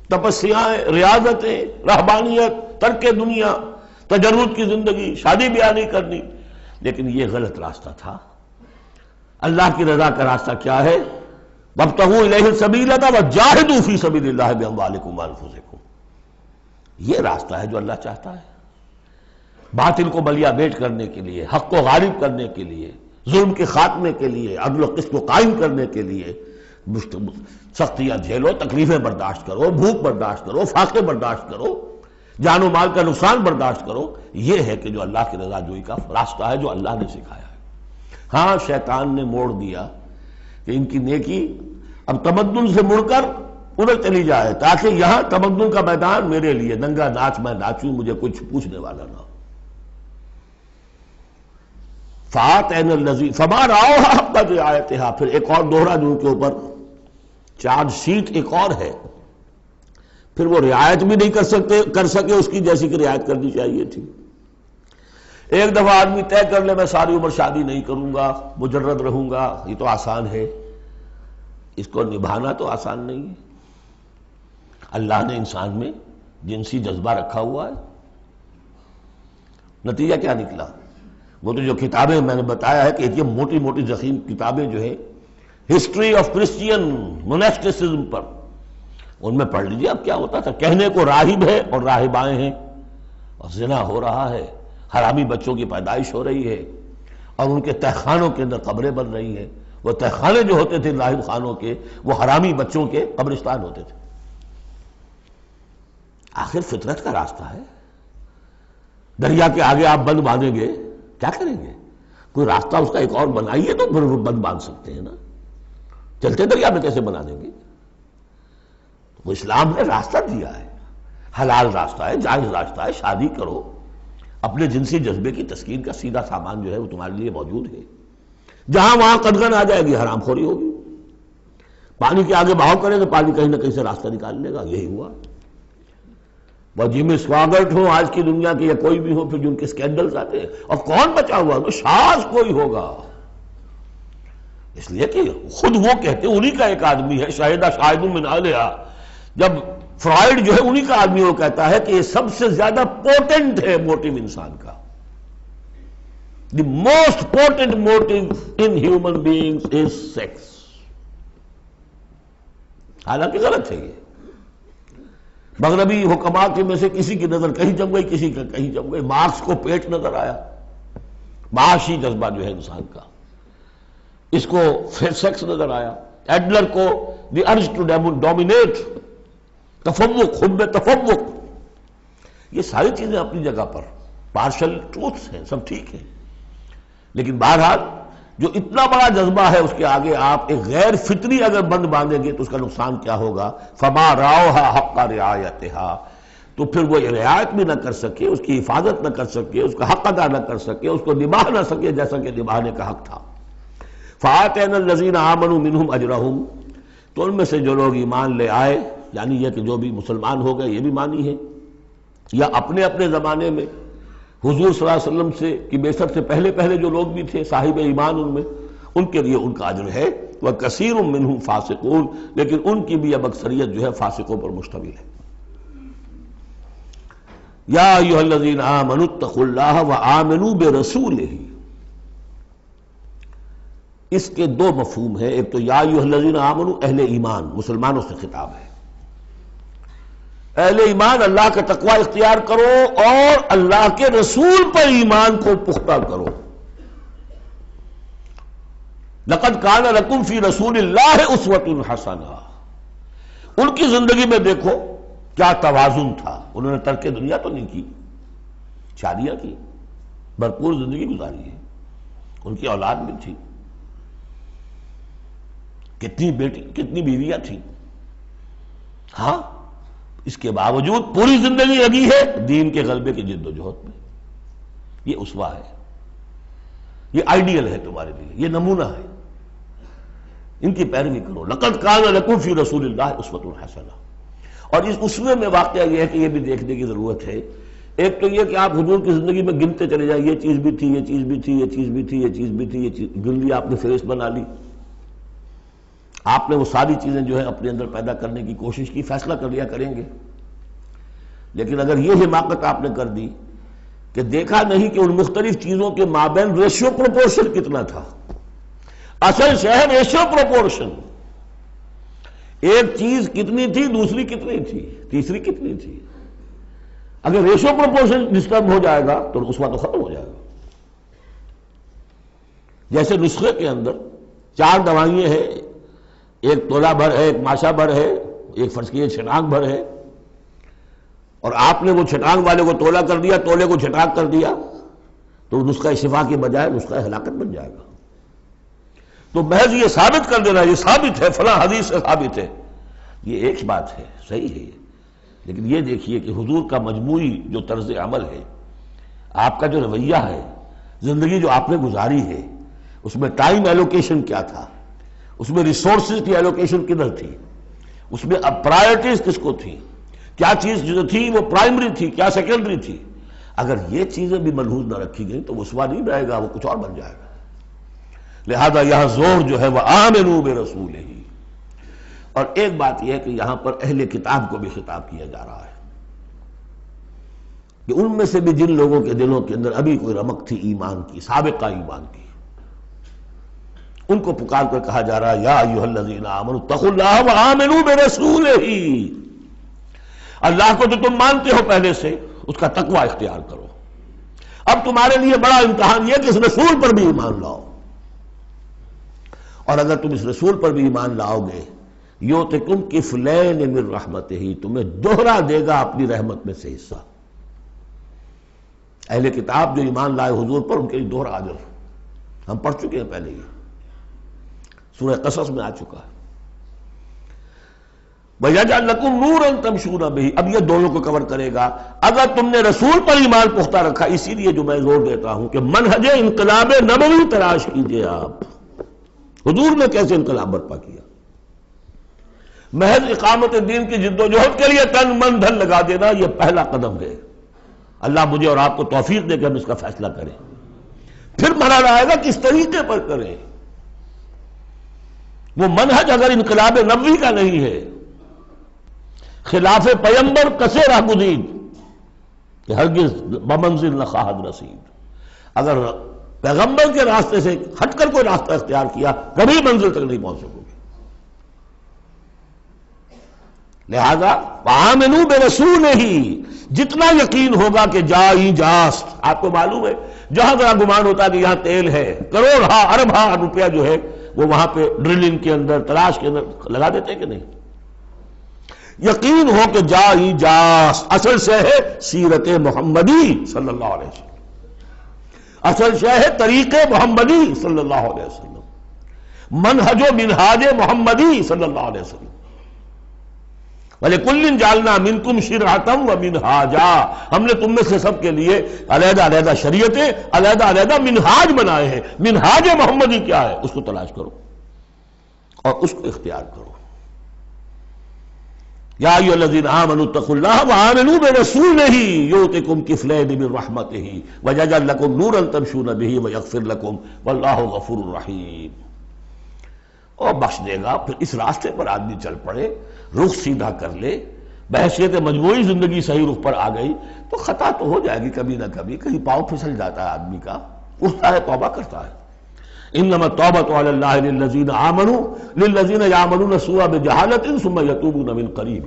تپسیاں، ریاضتیں، رہبانیت، ترک دنیا، تجرد کی زندگی، شادی بیاہ نہیں کرنی، لیکن یہ غلط راستہ تھا۔ اللہ کی رضا کا راستہ کیا ہے؟ وَابْتَغُوا إِلَيْهِ السَّبِيلَ وَجَاهِدُوا فِي سَبِيلِ اللَّهِ بِأَمْوَالِكُمْ وَأَنفُسِكُمْ، یہ راستہ ہے جو اللہ چاہتا ہے۔ باطل کو بلیا بیٹ کرنے کے لیے، حق کو غالب کرنے کے لیے، ظلم کے خاتمے کے لیے، عدل و قسط کو قائم کرنے کے لیے سختیاں جھیلو، تکلیفیں برداشت کرو، بھوک برداشت کرو، فاقے برداشت کرو، جان و مال کا نقصان برداشت کرو۔ یہ ہے کہ جو اللہ کی رضا جوئی کا راستہ ہے جو اللہ نے سکھایا ہے۔ ہاں شیطان نے موڑ دیا کہ ان کی نیکی اب تمدن سے مڑ کر ادھر چلی جائے، تاکہ یہاں تمدن کا میدان میرے لیے ننگا ناچ میں ناچوں، مجھے کچھ پوچھنے والا نہ ہو۔ فَآتَيْنَا الَّذِي فَمَا رَعَوْهَا حَقَّ رِعَایَتِهَا، پھر ایک اور دوہرا جو ان کے اوپر چارج شیٹ ایک اور ہے، پھر وہ رعایت بھی نہیں کر سکے اس کی جیسی کہ رعایت کرنی چاہیے تھی۔ ایک دفعہ آدمی طے کر لے میں ساری عمر شادی نہیں کروں گا، مجرد رہوں گا، یہ تو آسان ہے، اس کو نبھانا تو آسان نہیں ہے۔ اللہ نے انسان میں جنسی جذبہ رکھا ہوا ہے، نتیجہ کیا نکلا؟ وہ تو جو کتابیں میں نے بتایا ہے کہ یہ موٹی موٹی ضخیم کتابیں جو ہے ہسٹری آف کرسچین موناسٹسزم پر، ان میں پڑھ لیجئے اب کیا ہوتا تھا۔ کہنے کو راہب ہے اور راہبائیں ہیں، اور زنا ہو رہا ہے، حرامی بچوں کی پیدائش ہو رہی ہے، اور ان کے تہخانوں کے اندر قبریں بن رہی ہیں۔ وہ تہخانے جو ہوتے تھے راہب خانوں کے، وہ حرامی بچوں کے قبرستان ہوتے تھے۔ آخر فطرت کا راستہ ہے، دریا کے آگے آپ بند باندھیں گے کیا کریں گے؟ کوئی راستہ اس کا ایک اور بنائیے تو پھر بند باندھ سکتے ہیں نا، چلتے دریا میں کیسے بنا دیں گے؟ وہ اسلام نے راستہ دیا ہے، حلال راستہ ہے، جائز راستہ ہے، شادی کرو، اپنے جنسی جذبے کی تسکین کا سیدھا سامان جو ہے وہ تمہارے لیے موجود ہے۔ جہاں وہاں قدغن آ جائے گی حرام خوری ہوگی، پانی کے آگے بہاؤ کرے تو پانی کہیں نہ کہیں سے راستہ نکال لے گا، یہی ہوا۔ وہ جمی سواگت ہو آج کی دنیا کے یا کوئی بھی ہو، پھر جو ان کے سکینڈلز آتے ہیں، اور کون بچا ہوا تو شاذ کوئی ہوگا، اس لیے کہ خود وہ کہتے ہیں، انہی کا ایک آدمی ہے شاہدہ شاہد من اہلہا، جب فرائیڈ جو ہے انہی کا آدمی وہ کہتا ہے کہ یہ سب سے زیادہ پوٹنٹ ہے موٹیو انسان کا، the most potent motive in human beings is sex. حالانکہ غلط ہے، یہ مغربی حکماء کے میں سے کسی کی نظر کہیں جم گئی، کسی کا کہیں جم گئی۔ مارکس کو پیٹ نظر آیا، معاشی جذبہ جو ہے انسان کا، اس کو سیکس نظر آیا، ایڈلر کو دی ارج ٹو ڈومینیٹ، تفوق، حب تفوق۔ یہ ساری چیزیں اپنی جگہ پر پارشل ٹروتھس ہیں، سب ٹھیک ہیں، لیکن بہرحال جو اتنا بڑا جذبہ ہے اس کے آگے آپ ایک غیر فطری اگر بند باندھیں گے تو اس کا نقصان کیا ہوگا؟ فما رعوها حق رعایتها، تو پھر وہ رعایت بھی نہ کر سکے، اس کی حفاظت نہ کر سکے، اس کا حق ادا نہ کر سکے، اس کو نبھا نہ سکے جیسا کہ نبھانے کا حق تھا۔ فآتینا الذین آمنوا منہم اجرہم، تو ان میں سے جو لوگ ایمان لے آئے، یعنی یہ کہ جو بھی مسلمان ہو گئے، یہ بھی مانی ہے، یا اپنے اپنے زمانے میں حضور صلی اللہ علیہ وسلم سے کی بعثت سے پہلے جو لوگ بھی تھے صاحب ایمان ان میں، ان کے لیے ان کا اجر ہے۔ وَكَثِيرٌ مِّنْهُمْ فَاسِقُونَ، لیکن ان کی بھی اب اکثریت جو ہے فاسقوں پر مشتمل ہے۔ یا ایھا الذین آمنوا اتقوا اللہ وآمنوا برسولہ، اس کے دو مفہوم ہیں. ایک تو یا ایھا الذین آمنوا اہل ایمان، مسلمانوں سے خطاب ہے. اہل ایمان اللہ کا تقوی اختیار کرو اور اللہ کے رسول پر ایمان کو پختہ کرو. لقد کان لکم فی رسول اللہ اسوۃ حسنہ، ان کی زندگی میں دیکھو کیا توازن تھا. انہوں نے ترک دنیا تو نہیں کی، شادیاں کی، بھرپور زندگی گزاری ہے، ان کی اولاد بھی تھی، کتنی بیٹی کتنی بیویاں تھیں. ہاں اس کے باوجود پوری زندگی لگی ہے دین کے غلبے کی جد و جہد میں. یہ اسوہ ہے، یہ آئیڈیل ہے تمہارے لیے، یہ نمونہ ہے، ان کی پیروی کرو. لقد کان لکم فی رسول اللہ اسوۃ حسنہ. اور اس اسوے میں واقعہ یہ ہے کہ یہ بھی دیکھنے کی ضرورت ہے. ایک تو یہ کہ آپ حضور کی زندگی میں گنتے چلے جائیں، یہ چیز بھی تھی، یہ چیز بھی تھی، یہ چیز بھی تھی، یہ چیز بھی تھی، یہ چیز گن لی آپ نے، فہرست بنا لی. آپ نے وہ ساری چیزیں جو ہے اپنے اندر پیدا کرنے کی کوشش کی، فیصلہ کر لیا کریں گے. لیکن اگر یہ حماقت آپ نے کر دی کہ دیکھا نہیں کہ ان مختلف چیزوں کے مابین ریشیو پروپورشن کتنا تھا. اصل شہر ریشیو پروپورشن، ایک چیز کتنی تھی، دوسری کتنی تھی، تیسری کتنی تھی. اگر ریشیو پروپورشن ڈسٹرب ہو جائے گا تو اس وقت ختم ہو جائے گا. جیسے نسخے کے اندر 4 دوائیں ہیں، ایک تولہ بھر ہے، ایک ماشا بھر ہے، ایک فرض کیجیے چھٹانک بھر ہے، اور آپ نے وہ چھٹانک والے کو تولہ کر دیا، تولے کو چھٹانک کر دیا، تو نسخہ شفا کے بجائے نسخہ ہلاکت بن جائے گا. تو محض یہ ثابت کر دینا یہ ثابت ہے، فلاں حدیث سے ثابت ہے، یہ ایک بات ہے، صحیح ہے. لیکن یہ دیکھیے کہ حضور کا مجموعی جو طرز عمل ہے، آپ کا جو رویہ ہے، زندگی جو آپ نے گزاری ہے، اس میں ٹائم ایلوکیشن کیا تھا، اس میں ریسورسز کی ایلوکیشن کدھر تھی، اس میں اب پرائرٹیز کس کو تھی، کیا چیز جو تھی وہ پرائمری تھی، کیا سیکنڈری تھی. اگر یہ چیزیں بھی ملحوظ نہ رکھی گئی تو وہ اسوہ نہیں رہے گا، وہ کچھ اور بن جائے گا. لہذا یہاں زور جو ہے وہ آمنوا برسولہ. اور ایک بات یہ ہے کہ یہاں پر اہل کتاب کو بھی خطاب کیا جا رہا ہے کہ ان میں سے بھی جن لوگوں کے دلوں کے اندر ابھی کوئی رمق تھی ایمان کی، سابقہ ایمان کی، ان کو پکار کر کہا جا رہا ہے یا ایھا الذین آمنوا اتقوا اللہ وآمنوا برسولہ. اللہ کو تو تم مانتے ہو پہلے سے، اس کا تقوی اختیار کرو. اب تمہارے لیے بڑا امتحان یہ کہ اس رسول پر بھی ایمان لاؤ. اور اگر تم اس رسول پر بھی ایمان لاؤ گے، یؤتکم کفلین من رحمتہ، تمہیں دوہرا دے گا اپنی رحمت میں سے حصہ. اہل کتاب جو ایمان لائے حضور پر، ان کے لیے دوہرا اجر ہم پڑھ چکے ہیں پہلے، یہ سورہ قصص میں آ چکا ہے. وَيَجْعَلْ لَكُمْ نُورًا تَمْشُونَ بِهِ. اب یہ دونوں کو کور کرے گا. اگر تم نے رسول پر ایمان پختہ رکھا، اسی لیے جو میں زور دیتا ہوں کہ منہج انقلاب نبوی تلاش کیجئے. آپ حضور نے کیسے انقلاب برپا کیا؟ محض اقامت دین کی جد و جہد کے لیے تن من دھن لگا دینا، یہ پہلا قدم ہے. اللہ مجھے اور آپ کو توفیق دے کہ ہم اس کا فیصلہ کریں. پھر مرحلہ آئے گا کس طریقے پر کریں. وہ منہج اگر انقلاب نبوی کا نہیں ہے، خلاف پیمبر کسے راہ گزید کہ ہرگز بمنزل نہ خواہد رسید. اگر پیغمبر کے راستے سے ہٹ کر کوئی راستہ اختیار کیا، کبھی منزل تک نہیں پہنچ سکو گے. لہذا آمنوا برسولہ، جتنا یقین ہوگا کہ جائی جاست. آپ کو معلوم ہے جہاں ذرا گمان ہوتا ہے کہ یہاں تیل ہے، کروڑ ہاں ارب ہاں روپیہ جو ہے وہ وہاں پہ ڈرلنگ کے اندر، تلاش کے اندر لگا دیتے کہ نہیں. یقین ہو کہ جائی جاست. اصل شے ہے سیرت محمدی صلی اللہ علیہ وسلم، اصل شے ہے طریق محمدی صلی اللہ علیہ وسلم، منہج و منہاج محمدی صلی اللہ علیہ وسلم. وَلِكُلٍّ جَعَلْنَا مِنْكُمْ شِرْعَةً وَمِنْهَاجًا. ہم نے تم میں سے سب کے لیے علیحدہ علیحدہ شریعتیں، علیحدہ علیحدہ منہاج بنائے ہیں. منہاج محمدی کیا ہے، اس کو تلاش کرو اور اس کو اختیار کرو. یا ایھا الذین آمنوا اتقوا اللہ وآمنوا برسولہ یؤتکم کفلین من رحمتہ ویجعل لکم نورا تمشون بہ ویغفر لکم واللہ غفور رحیم. اور بخش دے گا. پھر اس راستے پر آدمی چل پڑے، رخ سیدھا کر لے بحیثیت مجموعی زندگی صحیح رخ پر آ گئی تو خطا تو ہو جائے گی کبھی نہ کبھی، کہیں پاؤں پھسل جاتا ہے آدمی کا، اٹھتا ہے توبہ کرتا ہے۔ انما التوبۃ علی اللہ للذین آمنوا للذین یعملون السوء بجہالۃ ثم یتوبون من قریب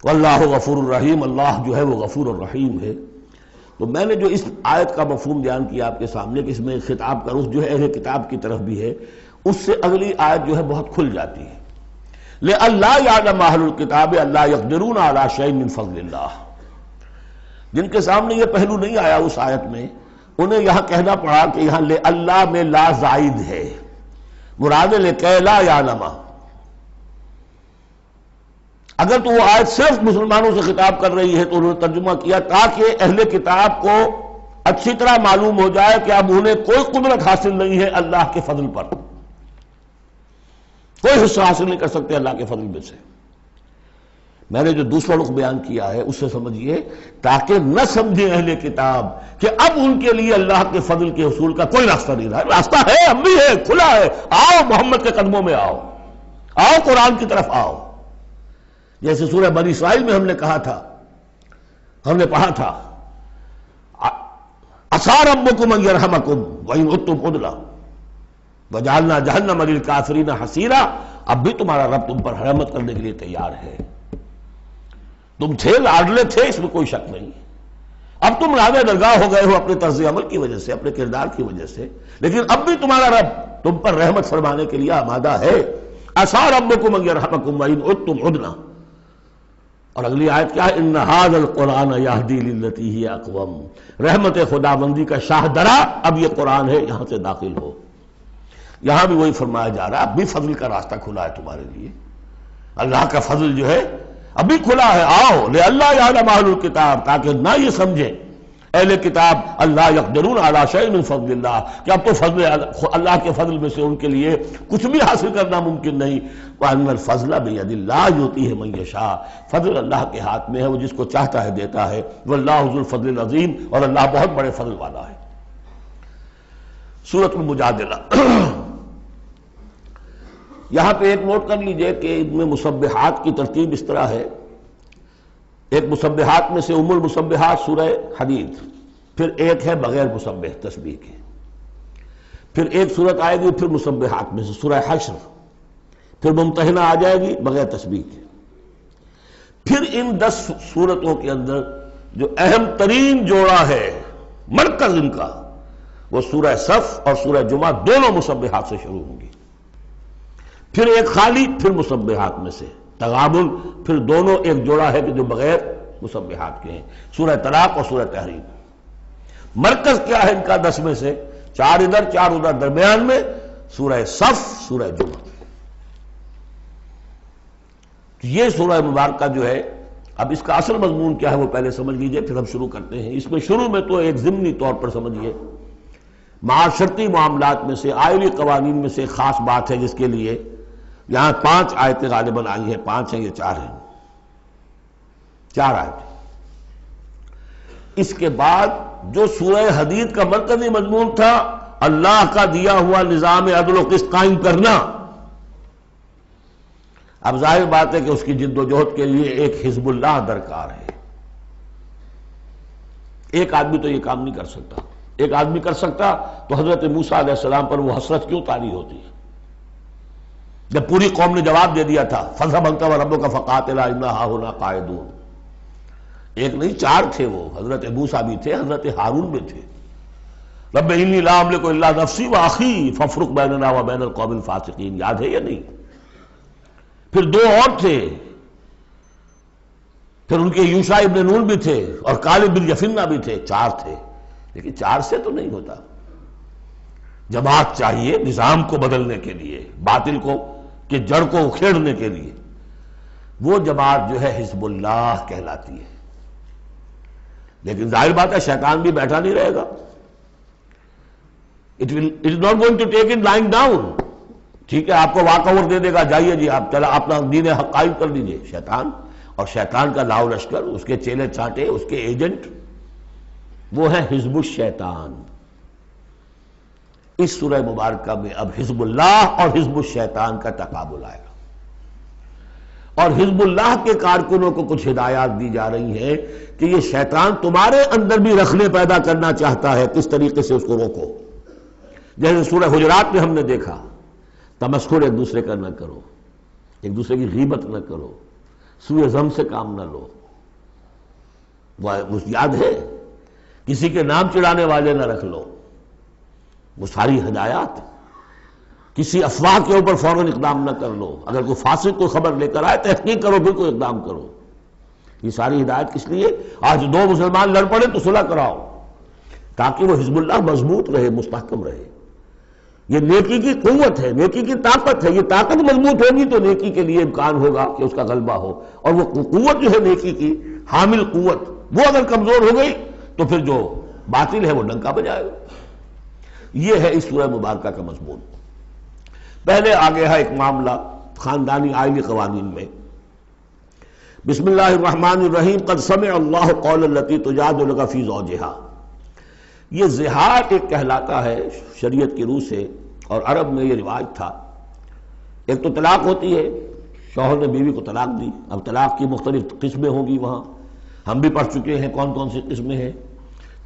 واللہ غفور الرحیم، اللہ جو ہے وہ غفور الرحیم ہے۔ تو میں نے جو اس آیت کا مفہوم بیان کیا آپ کے سامنے کہ اس میں خطاب کا رخ جو ہے اہل کتاب کی طرف بھی ہے، اس سے اگلی آیت جو ہے بہت کھل جاتی ہے۔ لئلا یعلم اہل الکتاب الا یقدرون علی شیء من فضل اللہ، جن کے سامنے یہ پہلو نہیں آیا اس آیت میں، انہیں یہاں کہنا پڑا کہ یہاں لئلا میں لا زائد ہے، مراد لکئی لا یعلم۔ اگر تو وہ آیت صرف مسلمانوں سے خطاب کر رہی ہے تو انہوں نے ترجمہ کیا تاکہ اہل کتاب کو اچھی طرح معلوم ہو جائے کہ اب انہیں کوئی قدرت حاصل نہیں ہے اللہ کے فضل پر، کوئی حصہ حاصل نہیں کر سکتے اللہ کے فضل میں سے۔ میں نے جو دوسرا رخ بیان کیا ہے اس سے سمجھیے تاکہ نہ سمجھے اہل کتاب کہ اب ان کے لیے اللہ کے فضل کے حصول کا کوئی راستہ نہیں رہا، راستہ ہے، اب بھی ہے، کھلا ہے، آؤ محمد کے قدموں میں آؤ، آؤ قرآن کی طرف آؤ۔ جیسے سورہ بنی اسرائیل میں ہم نے کہا تھا، ہم نے پڑھا تھا عسیٰ ربکم ان یرحمکم وان عدتم عدنا وجعلنا جہنم للکافرین حصیرا، اب بھی تمہارا رب تم پر رحمت کرنے کے لیے تیار ہے، تم تھے لاڈلے تھے، اس میں کوئی شک نہیں، اب تم راضِ درگاہ ہو گئے ہو اپنے طرز عمل کی وجہ سے، اپنے کردار کی وجہ سے، لیکن اب بھی تمہارا رب تم پر رحمت فرمانے کے لیے آمادہ ہے۔ عسیٰ ربکم ان یرحمکم وان عدتم عدنا۔ اور اگلی آیت کیا ہے؟ ان ھذا القرآن یہدی للتی ہی اقوم، رحمت خداوندی کا شاہ درا اب یہ قرآن ہے، یہاں سے داخل ہو۔ یہاں بھی وہی فرمایا جا رہا ہے اب بھی فضل کا راستہ کھلا ہے تمہارے لیے، اللہ کا فضل جو ہے ابھی کھلا ہے، آؤ لئلا یعلم اہل الکتاب، تاکہ نہ یہ سمجھے اہل کتاب اللہ یقدرون علی شیء من فضل اللہ، کہ اب تو فضل اللہ کے فضل میں سے ان کے لیے کچھ بھی حاصل کرنا ممکن نہیں۔ وَأَنَّ الْفَضْلَ بِيَدِ اللَّهِ يُؤْتِيهِ مَن يَشَاءُ، فضل اللہ کے ہاتھ میں ہے، وہ جس کو چاہتا ہے دیتا ہے، وَاللَّهُ ذُو الْفَضْلِ الْعَظِيمِ، اور اللہ بہت بڑے فضل والا ہے۔ سورۃ المجادلہ، یہاں پہ ایک نوٹ کر لیجئے کہ ان میں مسبحات کی ترتیب اس طرح ہے، ایک مسبحات میں سے ام المسبحات سورہ حدید، پھر ایک ہے بغیر مسبح تسبیح کے، پھر ایک صورت آئے گی پھر مسبحات میں سے سورہ حشر، پھر ممتحنہ آ جائے گی بغیر تسبیح کے، پھر ان 10 صورتوں کے اندر جو اہم ترین جوڑا ہے مرکز ان کا وہ سورہ صف اور سورہ جمعہ دونوں مسبحات سے شروع ہوں گی، پھر ایک خالی پھر مسبحات میں سے تغابن، پھر دونوں ایک جوڑا ہے کہ جو بغیر مسبحات کے ہیں، سورہ طلاق اور سورہ تحریم۔ مرکز کیا ہے ان کا 10 میں سے؟ 4 ادھر 4 ادھر، درمیان میں سورہ صف سورہ جمعہ۔ یہ سورہ مبارکہ جو ہے، اب اس کا اصل مضمون کیا ہے وہ پہلے سمجھ لیجئے پھر ہم شروع کرتے ہیں۔ اس میں شروع میں تو ایک ضمنی طور پر سمجھیے معاشرتی معاملات میں سے، آئلی قوانین میں سے خاص بات ہے جس کے لیے یہاں 5 آیتیں غالباً آئی ہیں، 5 ہیں یہ 4 ہیں، 4 آیتیں۔ اس کے بعد جو سورہ حدید کا مرکزی مضمون تھا اللہ کا دیا ہوا نظام عدل و قسط قائم کرنا، اب ظاہر بات ہے کہ اس کی جد و جہد کے لیے ایک حزب اللہ درکار ہے۔ ایک آدمی تو یہ کام نہیں کر سکتا، ایک آدمی کر سکتا تو حضرت موسیٰ علیہ السلام پر وہ حسرت کیوں طاری ہوتی ہے جب پوری قوم نے جواب دے دیا تھا فَاذْهَبْ أَنْتَ وَرَبُّكَ فَقَاتِلَا إِنَّا هَاهُنَا قَاعِدُونَ۔ ایک نہیں 4 تھے، وہ حضرت موسیٰ بھی تھے، حضرت ہارون بھی تھے۔ رب انی لا املک الا نفسی واخی فافرق بیننا وبین القوم الفاسقین، یاد ہے یا نہیں؟ پھر 2 اور تھے، پھر ان کے یوشع ابن نون بھی تھے اور کالب بن یفنہ بھی تھے، 4 تھے، لیکن 4 سے تو نہیں ہوتا، جماعت چاہیے نظام کو بدلنے کے لیے، باطل کو کہ جڑ کو اکھیڑنے کے لیے۔ وہ جماعت جو ہے حزب اللہ کہلاتی ہے، لیکن ظاہر بات ہے شیطان بھی بیٹھا نہیں رہے گا، it is not going to take it lying down۔ ٹھیک ہے آپ کو واک اوور دے دے گا، جائیے جی آپ چلا اپنا دین حق قائم کر دیجئے، شیطان اور شیطان کا لاؤ لشکر، اس کے چیلے چانٹے، اس کے ایجنٹ، وہ ہے حزب الشیطان۔ اس سورہ مبارکہ میں اب حزب اللہ اور حزب الشیطان کا تقابل آئے گا، اور حزب اللہ کے کارکنوں کو کچھ ہدایات دی جا رہی ہیں کہ یہ شیطان تمہارے اندر بھی رکھنے پیدا کرنا چاہتا ہے، کس طریقے سے اس کو روکو۔ جیسے سورہ حجرات میں ہم نے دیکھا، تمسخر ایک دوسرے کا نہ کرو، ایک دوسرے کی غیبت نہ کرو، سوء ظن سے کام نہ لو۔ وہ یاد ہے، کسی کے نام چڑھانے والے نہ رکھ لو، وہ ساری ہدایات۔ کسی افواہ کے اوپر فوراً اقدام نہ کر لو، اگر کوئی فاسق کوئی خبر لے کر آئے تحقیق کرو پھر کوئی اقدام کرو۔ یہ ساری ہدایت کس لیے؟ آج دو مسلمان لڑ پڑے تو صلح کراؤ، تاکہ وہ حزب اللہ مضبوط رہے، مستحکم رہے۔ یہ نیکی کی قوت ہے، نیکی کی طاقت ہے۔ یہ طاقت مضبوط ہوگی تو نیکی کے لیے امکان ہوگا کہ اس کا غلبہ ہو، اور وہ قوت جو ہے نیکی کی حامل قوت، وہ اگر کمزور ہو گئی تو پھر جو باطل ہے وہ ڈنکا بجائے گا۔ یہ ہے اس سورہ مبارکہ کا مضمون۔ پہلے آگے ہے ایک معاملہ خاندانی آئلی قوانین میں۔ بسم اللہ الرحمن الرحیم، قد سمع اللہ قول التی تجادلک فی زوجہا۔ یہ زہار ایک کہلاتا ہے شریعت کی روح سے، اور عرب میں یہ رواج تھا۔ ایک تو طلاق ہوتی ہے، شوہر نے بیوی کو طلاق دی، اب طلاق کی مختلف قسمیں ہوں گی وہاں، ہم بھی پڑھ چکے ہیں کون کون سی قسمیں ہیں۔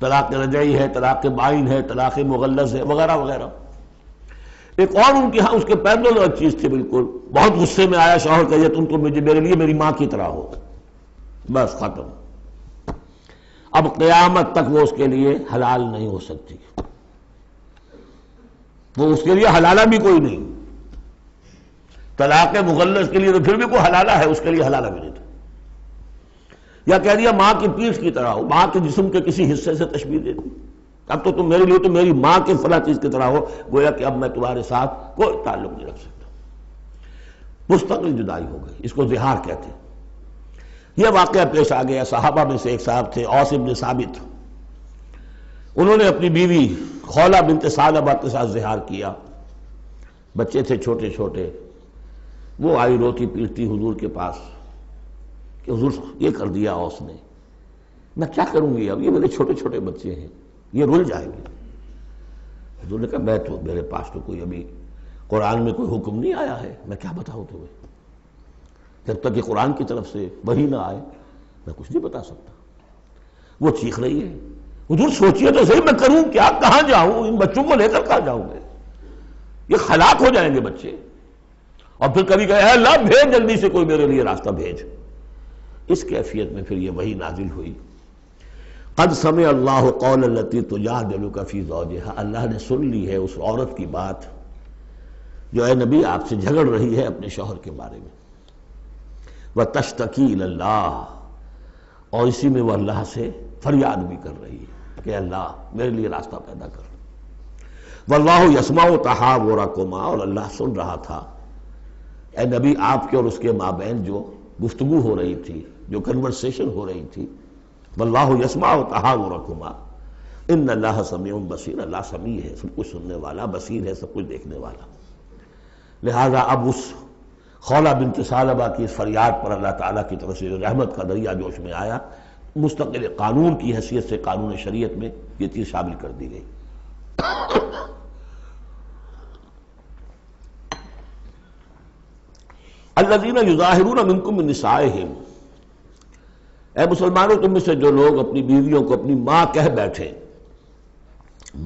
طلاق رجعی ہے، طلاق بائن ہے، طلاق مغلظ ہے، وغیرہ وغیرہ۔ ایک اور ان کے ہاں اس کے پیرلل ایک چیز تھی بالکل، بہت غصے میں آیا شوہر کہ تم تو میرے لیے میری ماں کی طرح ہو، بس ختم۔ اب قیامت تک وہ اس کے لیے حلال نہیں ہو سکتی، وہ اس کے لیے حلالہ بھی کوئی نہیں۔ طلاق مغلظ کے لیے تو پھر بھی کوئی حلالہ ہے، اس کے لیے حلالہ بھی نہیں تھا۔ یا کہہ دیا ماں کی پیٹھ کی طرح ہو، ماں کے جسم کے کسی حصے سے تشبیہ دے دی، اب تو تم میرے لیے تو میری ماں کے فلاں چیز کی طرح ہو، گویا کہ اب میں تمہارے ساتھ کوئی تعلق نہیں رکھ سکتا۔ مستقل جدائی ہو گئی، اس کو زہار کہتے ہیں۔ یہ واقعہ پیش آ گیا، صحابہ میں سے ایک صاحب تھے اوس بن ثابت، انہوں نے اپنی بیوی خولہ بنت ثعلبہ کے ساتھ زہار کیا، بچے تھے چھوٹے چھوٹے۔ وہ آئی روتی پیٹتی حضور کے پاس کہ حضور یہ کر دیا اوس نے، میں کیا کروں گی، اب یہ میرے چھوٹے چھوٹے بچے ہیں، یہ رل جائیں گے۔ حضور نے کہا میرے پاس تو کوئی ابھی قرآن میں کوئی حکم نہیں آیا ہے، میں کیا بتاؤں تمہیں، جب تک کہ قرآن کی طرف سے وحی نہ آئے میں کچھ نہیں بتا سکتا۔ وہ چیخ رہی ہے، حضور سوچئے تو صحیح میں کروں کیا، کہاں جاؤں، ان بچوں کو لے کر کہاں جاؤں گے، یہ ہلاک ہو جائیں گے بچے۔ اور پھر کبھی کہے اے اللہ بھیج جلدی سے کوئی میرے لیے راستہ بھیج۔ اس کیفیت میں پھر یہ وحی نازل ہوئی، قد سمع اللہ قول التی تجادلک فی زوجہا، اللہ نے سن لی ہے اس عورت کی بات جو اے نبی آپ سے جھگڑ رہی ہے اپنے شوہر کے بارے میں، وتشتکی الی اللہ، اور اسی میں وہ اللہ سے فریاد بھی کر رہی ہے کہ اللہ میرے لیے راستہ پیدا کر۔ واللہ یسمع تحاورکما، اور اللہ سن رہا تھا اے نبی آپ کے اور اس کے مابین جو گفتگو ہو رہی تھی، جو کنورسیشن ہو رہی تھی۔ واللہ یسمع تحاورکما ان اللہ سمیع بصیر، اللہ سمیع ہے، سب کچھ سننے والا، بصیر ہے، سب کچھ دیکھنے والا۔ لہذا اب اس خولہ بنت ثعلبہ کی اس فریاد پر اللہ تعالیٰ کی طرف سے رحمت کا دریا جوش میں آیا، مستقل قانون کی حیثیت سے قانون شریعت میں یہ چیز شامل کر دی گئی۔ الذین یظاہرون منکم من نسائہم، اے مسلمانوں تم میں سے جو لوگ اپنی بیویوں کو اپنی ماں کہہ بیٹھے،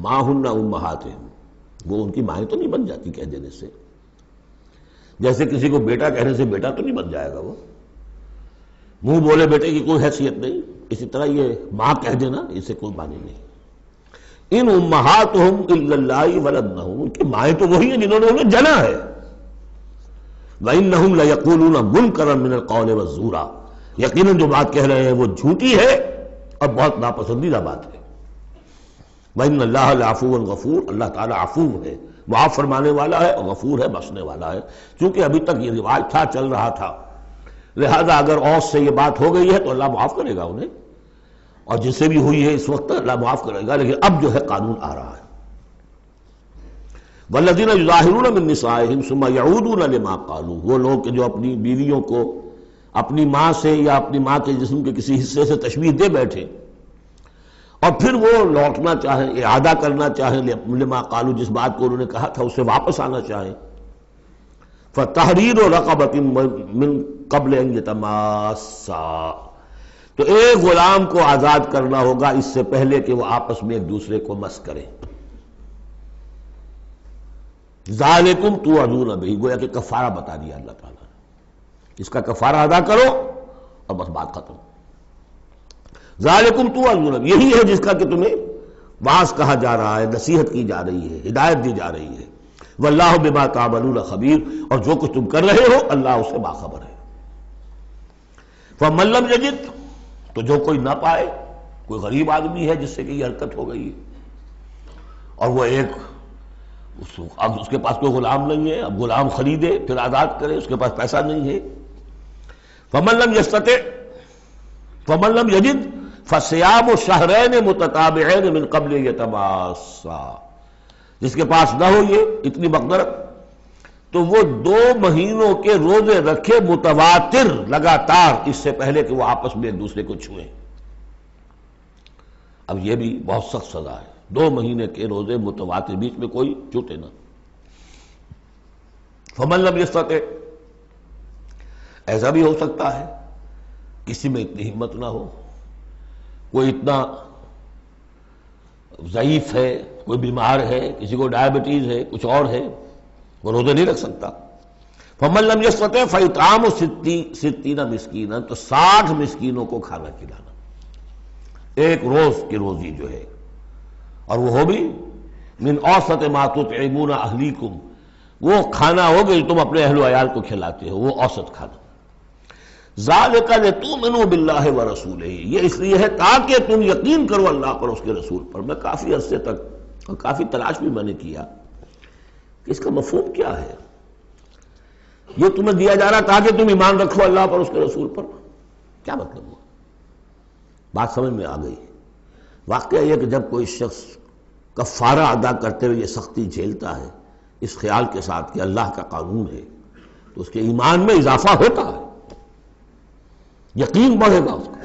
ماں ہن امہاتہم، وہ ان کی مائیں تو نہیں بن جاتی کہہ دینے سے، جیسے کسی کو بیٹا کہنے سے بیٹا تو نہیں بن جائے گا، وہ منہ بولے بیٹے کی کوئی حیثیت نہیں، اسی طرح یہ ماں کہہ دینا اسے کوئی معنی نہیں۔ ان امہاتہم الا اللہ ولدنہم، ان کی مائیں تو وہی ہیں جنہوں نے انہیں جنا ہے۔ وَإِنَّهُمْ لَيَقُولُونَ مُنْكَرًا مِنَ الْقَوْلِ وَالزُّورَ، یقیناً جو بات کہہ رہے ہیں وہ جھوٹی ہے اور بہت ناپسندیدہ بات ہے۔ وَإِنَّ اللَّهَ لَعَفُوٌّ غَفُورٌ، اللہ تعالیٰ عفو ہے، معاف فرمانے والا ہے، اور غفور ہے، بخشنے والا ہے۔ چونکہ ابھی تک یہ رواج تھا، چل رہا تھا، لہذا اگر اوس سے یہ بات ہو گئی ہے تو اللہ معاف کرے گا انہیں، اور جس سے بھی ہوئی ہے اس وقت اللہ معاف کرے گا، لیکن اب جو ہے قانون آ رہا ہے۔ والذین یظاہرون من نسائہم ثم یعودون لما قالوا، وہ لوگ کہ جو اپنی بیویوں کو اپنی ماں سے یا اپنی ماں کے جسم کے کسی حصے سے تشبیہ دے بیٹھے اور پھر وہ لوٹنا چاہیں، اعادہ کرنا چاہیں لما قالوا، جس بات کو انہوں نے کہا تھا اس سے واپس آنا چاہیں، فَتَحْرِيرُ رَقَبَةٍ مِّن قَبْلِ أَن يَتَمَاسَّا، تو ایک غلام کو آزاد کرنا ہوگا اس سے پہلے کہ وہ آپس میں ایک دوسرے کو مس کریں. ذَلِكُمْ تُوعَدُونَ بِهِ، گویا کہ کفارہ بتا دیا اللہ تعالیٰ نے، اس کا کفارہ ادا کرو اور بس بات ختم. ذَلِكُمْ تُوعَدُونَ بِهِ، یہی ہے جس کا کہ تمہیں واعظ کہا جا رہا ہے، نصیحت کی جا رہی ہے، ہدایت دی جا رہی ہے. وَاللَّهُ بِمَا تَعْمَلُونَ خَبِيرٌ، اور جو کچھ تم کر رہے ہو اللہ اس سے باخبر ہے. فَمَن لَّمْ يَجِدْ، تو جو کوئی نہ پائے، کوئی غریب آدمی ہے جس سے کہ یہ حرکت ہو گئی اور وہ اب اس کے پاس کوئی غلام نہیں ہے، اب غلام خریدے پھر آزاد کرے، اس کے پاس پیسہ نہیں ہے. فَمَن لَّمْ يَسْتَطِعْ فَمَن لَّمْ يَجِدْ فَصِيَامُ شَهْرَيْنِ مُتَتَابِعَيْنِ مِن قَبْلِ أَن يَتَمَاسَّا، جس کے پاس نہ ہو یہ اتنی مقدرت تو وہ 2 مہینوں کے روزے رکھے متواتر لگاتار، اس سے پہلے کہ وہ آپس میں ایک دوسرے کو چھوئیں. اب یہ بھی بہت سخت سزا ہے، 2 مہینے کے روزے متواتر، بیچ میں کوئی چھوٹے نہ. فمن لم یستطع، ایسا بھی ہو سکتا ہے کسی میں اتنی ہمت نہ ہو، کوئی اتنا ضعیف ہے، کوئی بیمار ہے، کسی کو ڈائبٹیز ہے، کچھ اور ہے، وہ روزے نہیں رکھ سکتا. فمن لم یستطع فاطعام 60 مسکینا، تو 60 مسکینوں کو کھانا کھلانا، ایک روز کی روزی جو ہے، اور وہ ہو بھی من اوسط ما تطعمون اہلیکم، وہ کھانا ہو کہ تم اپنے اہل و عیال کو کھلاتے ہو، وہ اوسط کھانا. ذالک لتؤمنوا باللہ ورسولہ، یہ اس لیے ہے تاکہ تم یقین کرو اللہ پر، اس کے رسول پر. میں کافی عرصے تک اور کافی تلاش بھی میں نے کیا کہ اس کا مفہوم کیا ہے. یہ تمہیں دیا جا رہا تاکہ تم ایمان رکھو اللہ پر، اس کے رسول پر، کیا مطلب ہوا؟ بات سمجھ میں آ گئی. واقعہ یہ کہ جب کوئی شخص کفارہ ادا کرتے ہوئے یہ سختی جھیلتا ہے اس خیال کے ساتھ کہ اللہ کا قانون ہے، تو اس کے ایمان میں اضافہ ہوتا ہے، یقین بڑھے گا، اس کو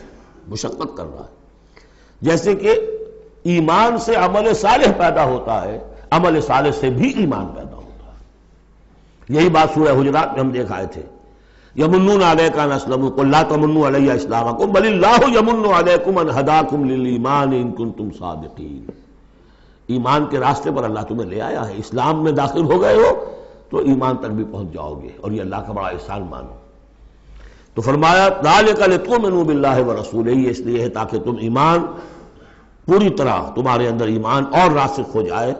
مشقت کر رہا ہے. جیسے کہ ایمان سے عمل صالح پیدا ہوتا ہے، عمل صالح سے بھی ایمان پیدا ہوتا ہے. یہی بات سورہ حجرات میں ہم دیکھ آئے تھے. یمنون علیک ان اسلموا قل لا تمنوا علی اسلامکم بل اللہ یمن علیکم ان ہداکم للایمان ان کنتم صادقین. ایمان کے راستے پر اللہ تمہیں لے آیا ہے، اسلام میں داخل ہو گئے ہو تو ایمان تک بھی پہنچ جاؤ گے، اور یہ اللہ کا بڑا احسان مانو. تو فرمایا ذالک لتؤمنوا باللہ ورسولہ، یہ اس لیے ہے تاکہ تم ایمان پوری طرح تمہارے اندر ایمان اور راسخ ہو جائے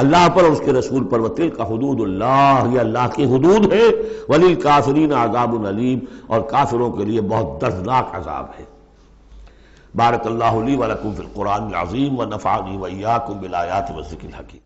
اللہ پر اور اس کے رسول پر. وَتِلْكَ حُدُودُ اللَّهِ، یہ اللہ کی حدود ہے. وَلِلْكَافِرِينَ عَذَابٌ أَلِيمٌ، اور کافروں کے لیے بہت دردناک عذاب ہے. بارک اللہ لی ولکم فی القرآن العظیم ونفعنی وإیاکم بالآیات والذکر الحکیم.